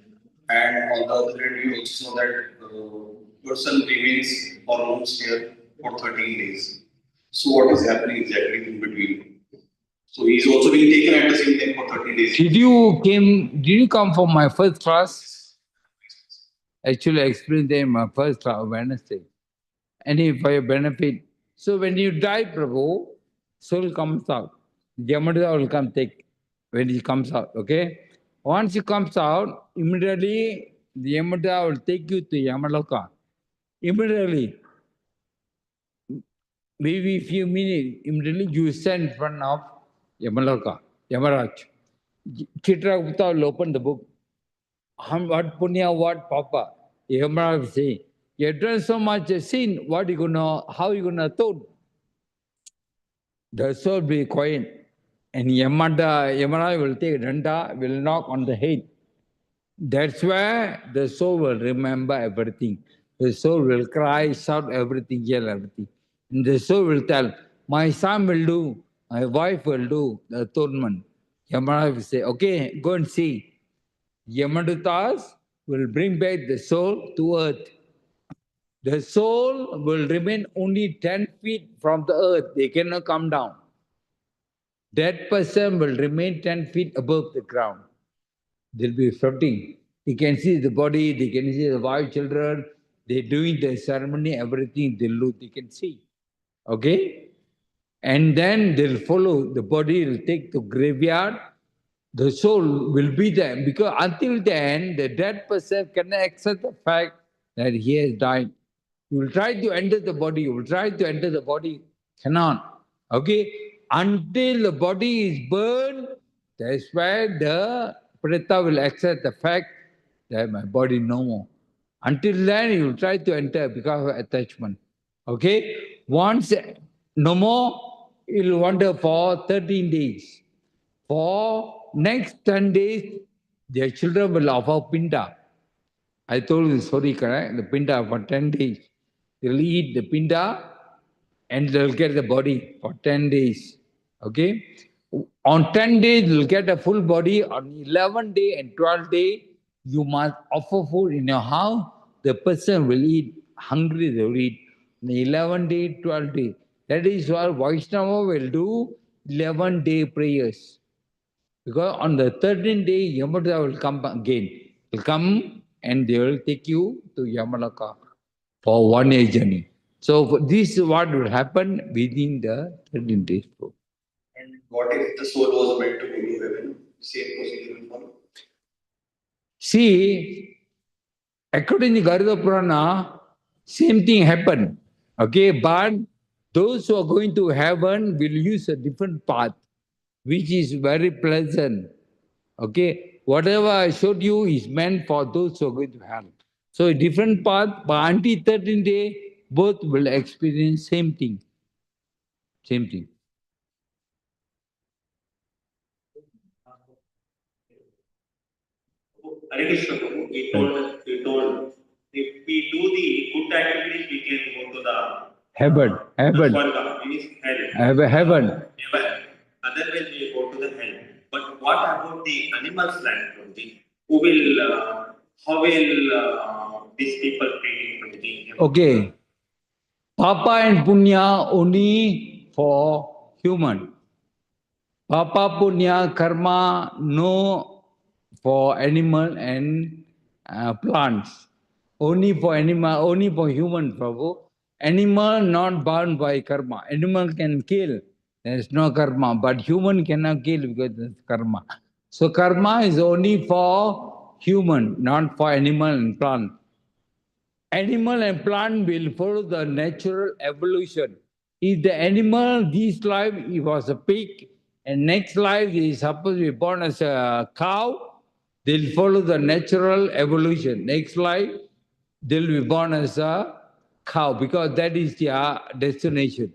and on the other hand, we also know that person remains almost here for 13 days. So, what is happening exactly in between? So, he is also being taken at the same time for 13 days. Did you come from my first class? Actually, I explained them in my first class Wednesday. And for your benefit. So when you die, Prabhu, soul comes out. Yamaraj will come take when he comes out, okay? Once he comes out, immediately the Yamaraj will take you to Yamaloka. Immediately, maybe few minutes, immediately you stand in front of Yamaloka, Yamaraj. Chitragupta will open the book. What punya, what papa? Yamaraj will say, you have done so much sin, what you gonna, how you gonna atone? The soul will be quiet. And Yamaraj will take danda, will knock on the head. That's where the soul will remember everything. The soul will cry, shout everything, yell everything. And the soul will tell, my son will do, my wife will do the atonement. Yamaraj will say, okay, go and see. Yamadutas will bring back the soul to earth. The soul will remain only 10 feet from the earth. They cannot come down. That person will remain 10 feet above the ground. They'll be floating. They can see the body, they can see the wife, children, they're doing the ceremony, everything they look, they can see. Okay? And then they'll follow, the body will take to graveyard, the soul will be there. Because until then, the dead person cannot accept the fact that he has died. You will try to enter the body, you will try to enter the body, cannot. Okay? Until the body is burned, that's where the Preta will accept the fact that my body no more. Until then, you will try to enter because of attachment. Okay? Once no more, you will wander for 13 days. For next 10 days, their children will offer pinda. I told you the story, correct? The pinda for 10 days. They'll eat the pinda and they'll get the body for 10 days. Okay? On 10 days, you'll get a full body. On 11 day and 12 day, you must offer food in your house. The person will eat. Hungry, they will eat. The 11 day, 12 day. That is what Vaishnava will do 11-day prayers. Because on the 13th day, Yamaraj will come again. Will come and they will take you to Yamalaka for 1 year journey. So this is what will happen within the 13 days. And what if the soul was meant to go to heaven? Same procedure will follow. See, according to Garuda Purana, same thing happened. Okay, but those who are going to heaven will use a different path, which is very pleasant. Okay, whatever I showed you is meant for those who are going to hell. So a different path, but until 13th day, both will experience same thing. Same thing. Hare Krishna, Prabhu, he told, if we do the good activities, we can go to the Heaven, heaven, Swarga, means hell. heaven. Heaven. Otherwise, we go to the hell. But what about the animals land, Prabhuji? Who will, how will these people treat Prabhuji? Okay. Papa and Punya only for human. Papa Punya karma no for animal and plants. Only for animal, only for human, Prabhu. Animal not bound by karma. Animal can kill. There is no karma. But human cannot kill because there's karma. So karma is only for human, not for animal and plant. Animal and plant will follow the natural evolution. If the animal, this life, he was a pig, and next life he is supposed to be born as a cow, They'll follow the natural evolution. Next life, they'll be born as a cow because that is their destination.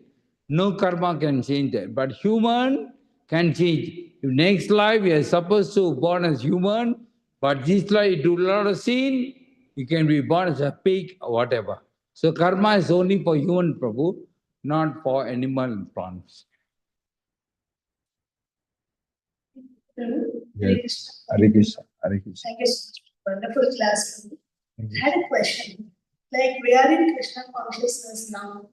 No karma can change that. But human can change. If next life you are supposed to born as human, but this life you do a lot of sin, you can be born as a pig or whatever. So karma is only for human, Prabhu, not for animal and plants. Yes. Hare Krishna. Hare Krishna. Thank you so much. Wonderful class. I had a question. Like we are in Krishna consciousness now.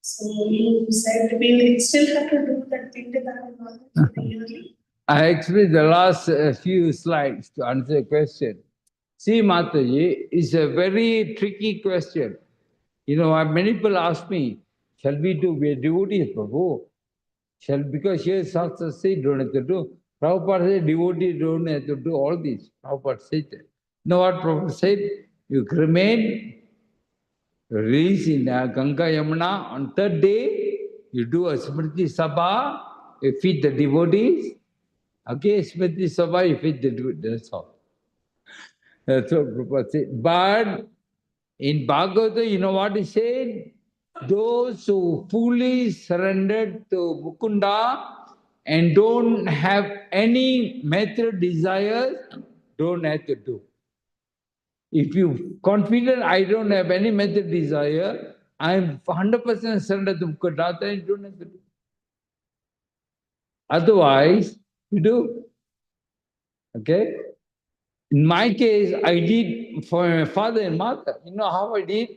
So you said we will still have to do that thing that yearly. I explained the last few slides to answer the question. See, Mataji, it's a very tricky question. You know, many people ask me, shall we do, we are devotees, Prabhu? Because here Shastra says don't have to do. Prabhupada said devotee don't have to do all this. Prabhupada said that. You know what Prabhupada said? You remain released in Ganga Yamuna. On third day, you do a Smriti Sabha, you feed the devotees. Okay, Smriti Sabha, you feed the devotees. That's all. That's what Prabhupada said. But in Bhagavata, you know what he said? Those who fully surrendered to Mukunda and don't have any material desires, don't have to do. If you confident I don't have any material desire, I'm 100% surrendered to Mukunda, then you don't have to do. Otherwise, you do. Okay? In my case, I did for my father and mother. You know how I did?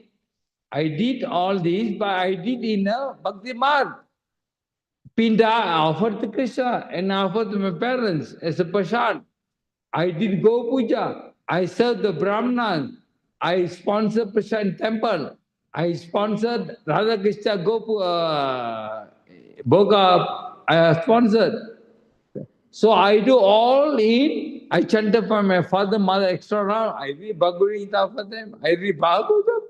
I did all this, but I did in a Bhakti Marg. Pinda, I offered to Krishna and I offered to my parents as a prasad. I did Go Puja. I served the Brahmanas. I sponsored Prasad temple. I sponsored Radha Krishna Bhoga. I sponsored. So I do all in. I chanted for my father, mother, extra round. I read Bhagavad Gita for them. I read Bhagavatam.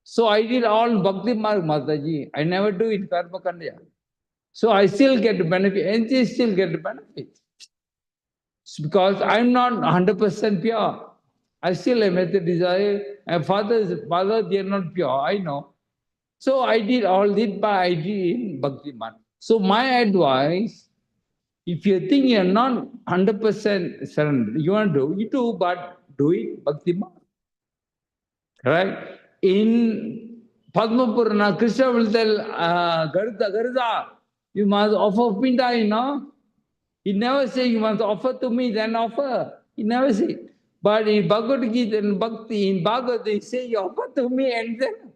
So I did all Bhakti Marg, Mataji. I never do it Karma Kanya. So I still get the benefit, and they still get the benefit. Because I'm not 100% pure. I still have the desire. And father, they are not pure, I know. So I did all this, but I did in Bhakti Marg. So my advice, if you think you're not 100% surrender, you want to do, you do, but do it Bhakti Marg. Right? In Padma Purana, Krishna will tell Garuda, you must offer pinda, you know. He never say you must offer to me, then offer. He never say. But in Bhagavad Gita and Bhakti, in Bhagavad, they say you offer to me and then.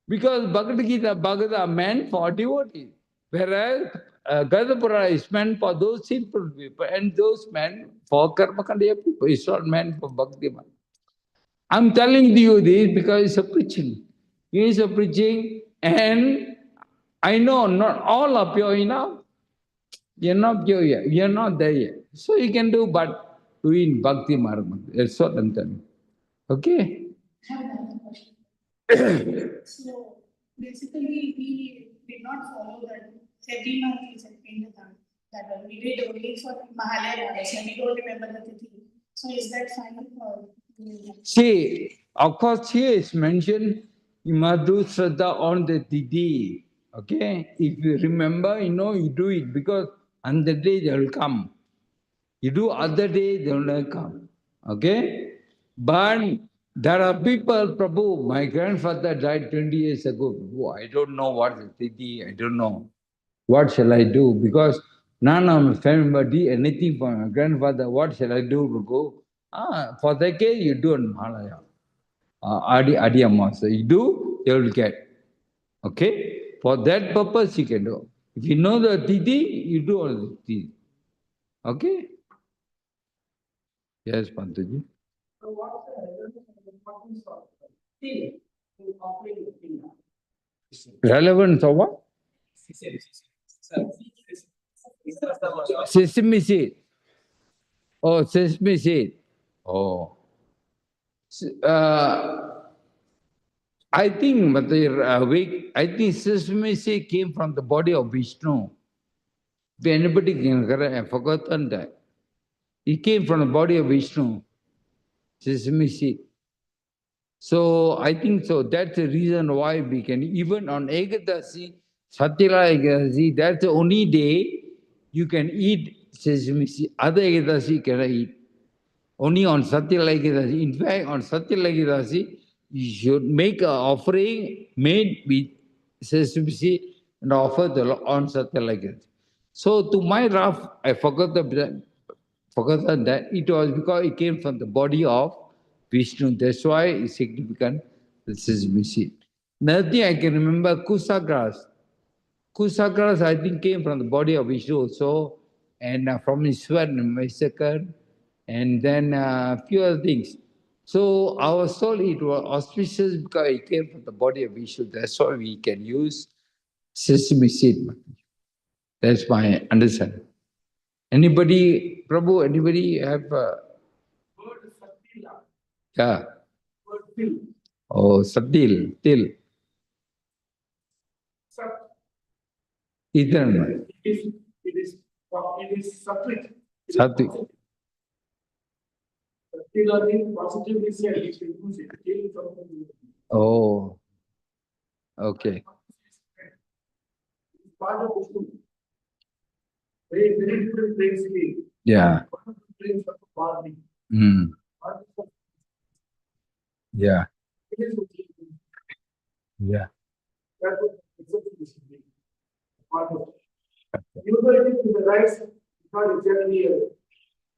Because Bhagavad Gita, Bhagavad are meant for devotees. Whereas Garuda Purana is meant for those simple people and those men for Karma Kandya people. It's not meant for Bhakti. I'm telling you this because it's a preaching. It is a preaching, and I know not all are pure enough. You're not pure yet. You're not there yet. So you can do, but do in Bhakti Marga. That's what I'm telling. Okay? I have another question. So basically, we did not follow that every month is a Pindadan. That one we did only for Mahalaya Goddess, and we don't remember the Tithi. So is that fine for? See, of course, here is mentioned you must do Shraddha on the Tithi. Okay? If you remember, you know, you do it because on the day they will come. You do other day, they will not come. Okay? But there are people, Prabhu, my grandfather died 20 years ago. Prabhu, I don't know what is Tithi, I don't know. What shall I do? Because none of my family member did anything for my grandfather. What shall I do, Prabhu? For that case, you do in Mahalaya. Adi Amasa. You do, they will get. Okay? For that purpose, you can do. If you know the Tithi, you do all the Tithi. Okay? Yes, Pantaji. So what's the importance of still in offering the finger? Relevance of what? Sesame seed. Oh, sesame seed. Oh. I think, I think sesame seed came from the body of Vishnu. If anybody can correct, I've forgotten that. It came from the body of Vishnu, sesame seed. So I think so. That's the reason why we can, even on Ekadasi, Satyala Ekadasi, that's the only day you can eat sesame seed. Other Ekadasi cannot eat. Only on Satyala Ekadasi. In fact, on Satyala Ekadasi, you should make an offering made with sesame seed and offer on Satyala Ekadasi. So to my rough, I forgot that it was because it came from the body of Vishnu. That's why it's significant. This is missing. Another thing I can remember, Kusa grass. Kusa grass, I think, came from the body of Vishnu also, and from his sweat and massacre, and then a few other things. So our soul, it was auspicious because it came from the body of Vishnu. That's why we can use sesame seed. That's my understanding. Anybody, Prabhu, anybody have Word Satila, yeah. word till, Oh, Satil, Til, Sat. Eternal. It is Satwik. It is Sattvic. positive. Satila means positively said, you can use it. Till something. Oh, okay. It's part of Vishnu. Very, very different things again. Yeah. One of the things of the body. Mm. Yeah. It is Vishnu. Yeah. That's what Vishnu is. Part of it. Even though it is in the rice, it's not exactly a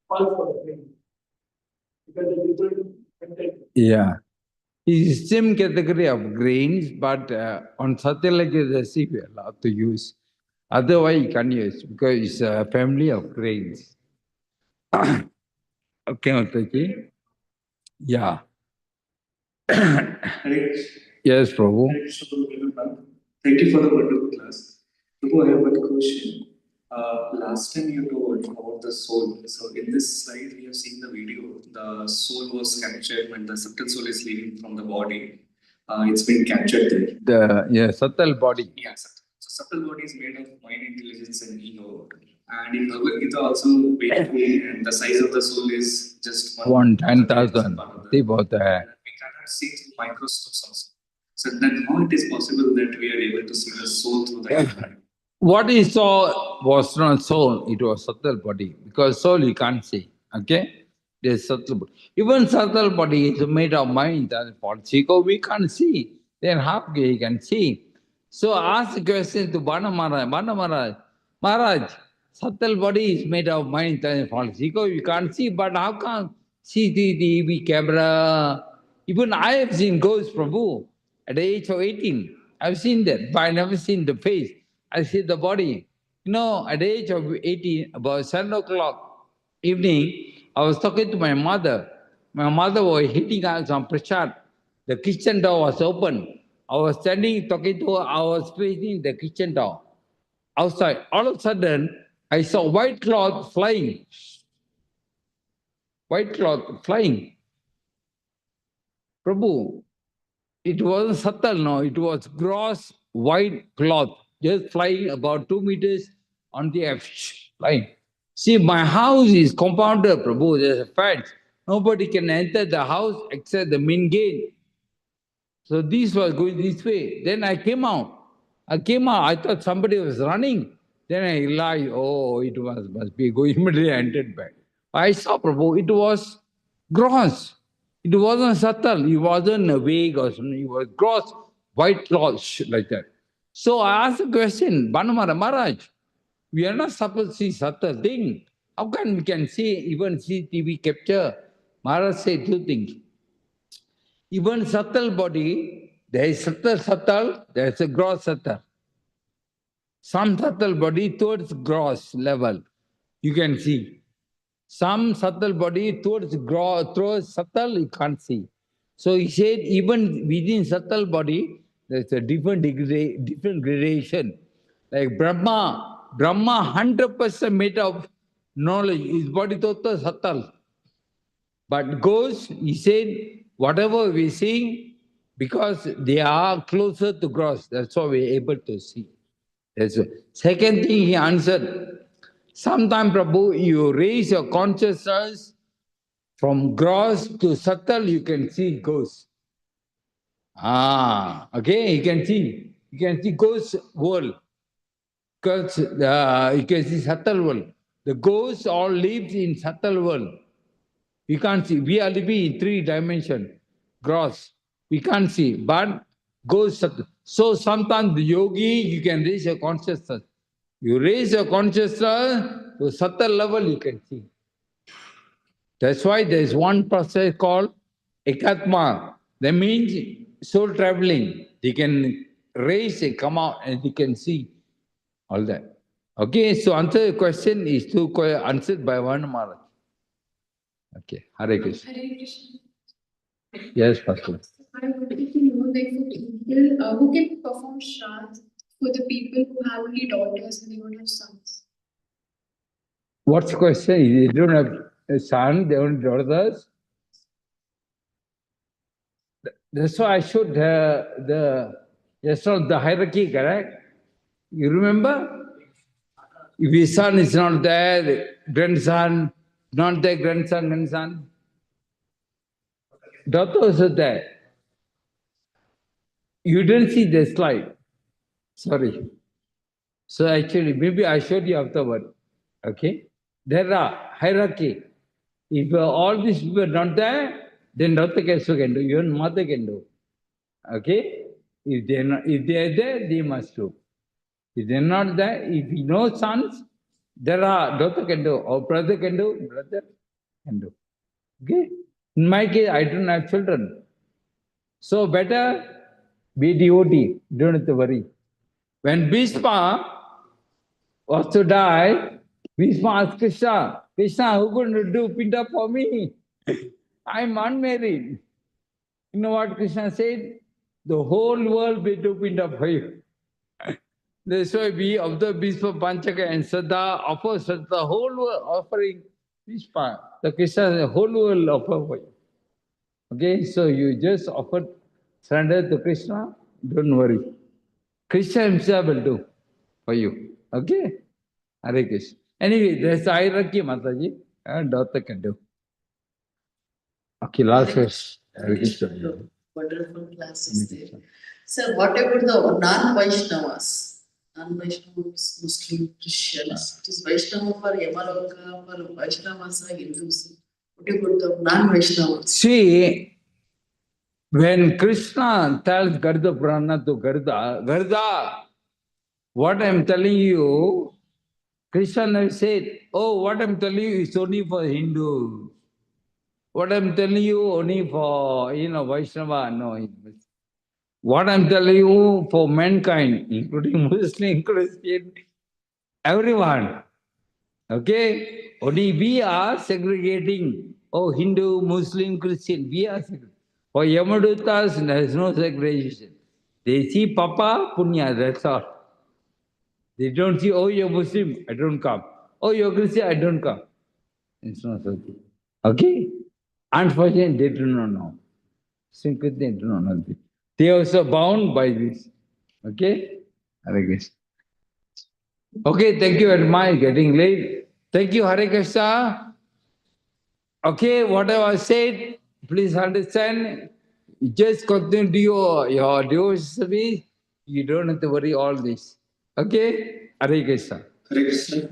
pulse for the thing. Because it's different content. Yeah. It's same category of grains, but on Satyalakadasi we are allowed to use. Otherwise, you can't use because it's a family of grains. Okay, Mataji? Yeah. Yes, Prabhu. Thank you for the wonderful class. Prabhu, I have one question. Last time you told about the soul. So in this slide, we have seen the video. The soul was captured when the subtle soul is leaving from the body. It's been captured there. The subtle body. Yeah, subtle. So subtle body is made of mind, intelligence, and ego. And in Bhagavad Gita also, basically, and the size of the soul is just 110,000. We cannot see through microscopes also. So then how it is possible that we are able to see the soul through the eye? What he saw was not soul, it was subtle body. Because soul you can't see. Okay? There's subtle body. Even subtle body is made of mind and thoughts. Ego we can't see. Then how you can see? So ask a question to Bana Maharaj. Bana Maharaj, Maharaj, subtle body is made of mind and thoughts. Ego you can't see, but how come CCTV camera? Even I have seen ghosts, Prabhu, at the age of 18. I've seen that, but I never seen the face. I see the body. You know, at the age of 18, about 7 o'clock evening, I was talking to my mother. My mother was hitting us on prasad. The kitchen door was open. I was standing talking to her. I was facing the kitchen door. Outside, all of a sudden, I saw white cloth flying. White cloth flying. Prabhu, it wasn't subtle, no, it was gross white cloth, just flying about 2 meters on the air, flying. See, my house is compounded, Prabhu, there's a fence. Nobody can enter the house except the main gate. So this was going this way. Then I came out. I thought somebody was running. Then I realized, oh, it must be going immediately entered back. I saw, Prabhu, it was gross. It wasn't subtle. It wasn't vague or something. It was gross, white cloth, like that. So I asked the question, Banamara Maharaj, we are not supposed to see subtle thing. How can we can see even CCTV capture? Maharaj said two things. Even subtle body, there is subtle, there is a gross subtle. Some subtle body towards gross level, you can see. Some subtle body towards subtle, you can't see. So he said, even within subtle body, there's a different degree, different gradation. Like Brahma 100% made of knowledge. His body total subtle. But ghosts, he said, whatever we see, because they are closer to gross, that's why we're able to see. That's it. Second thing he answered, Sometime, Prabhu, you raise your consciousness from gross to subtle, you can see ghosts. Okay, you can see ghost world. Because you can see subtle world. The ghosts all live in subtle world. We can't see. We are living in 3 dimensions, gross. We can't see, but ghosts. So sometimes the yogi, you can raise your consciousness. You raise your consciousness to subtle level, you can see. That's why there is one process called ekatma. That means soul traveling. They can raise and come out and they can see all that. Okay, so answer your question is to answered by one Maharaj. Okay, Hare Krishna. Hare Krishna. Yes, Pastor. I wanted to know, like, for people who can perform Shraddh for the people who have only daughters and they don't have sons. What's the question? They don't have a son, they don't have daughters. That's why I showed the hierarchy, correct? You remember? If his son is not there, grandson, not there, grandson. Daughter also there. You didn't see the slide. Sorry. So actually, maybe I showed you afterward. Okay? There are hierarchy. If all these people are not there, then daughter also can do, even mother can do. Okay? If they are there, they must do. If they're not there, if you know sons, there are daughter can do, or brother can do, brother can do. Okay? In my case, I don't have children. So better be devotee, don't have to worry. When Bhishma was to die, Bhishma asked Krishna, Krishna, who going to do pinda for me? I'm unmarried. You know what Krishna said? The whole world will do pinda for you. That's why we observe Bhishma Panchaka and Sada offer the whole world offering Bhishma. The Krishna, the whole world offer for you. Okay, so you just offer surrender to Krishna, don't worry. Krishna himself will do for you. Okay? Hare Krishna. Anyway, there's hierarchy, Mataji. And daughter can do. Okay, last verse. Hare Krishna. Wonderful classes there. Sir, what about the non-Vaishnavas? Non-Vaishnavas, Muslim, Christians. It is Vaishnava for Yamaloka, for Vaishnavas are Hindus. What about the non-Vaishnavas? See, when Krishna tells Garuda Purana to Garuda, what I'm telling you, Krishna never said, oh, what I'm telling you is only for Hindu. What I'm telling you only for, Vaishnava, no. What I'm telling you for mankind, including Muslim, Christian, everyone. Okay? Only we are segregating. Oh, Hindu, Muslim, Christian, we are segregating. For Yamadutas, there is no segregation. They see Papa, Punya, that's all. They don't see, oh, you're Muslim, I don't come. Oh, you're Christian, I don't come. It's not so. Okay? Unfortunately, they do not know. Simply they do not know this. They are also bound by this. Okay? Hare Krishna. Okay, thank you very much. Getting late. Thank you, Hare Krishna. Okay, whatever I said, please understand. You just continue to your devotion service. You don't have to worry all this. Okay? Hare Krishna. Hare Krishna.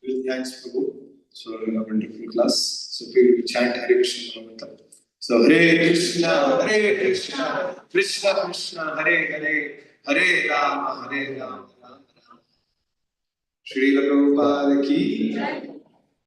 Well, thanks, Prabhu. So, a wonderful class. So, we chant Hare Krishna Mahamantra. So, Hare Krishna, Krishna Krishna, Hare Hare, Hare Rama, Hare Rama, Shri Prabhupada ki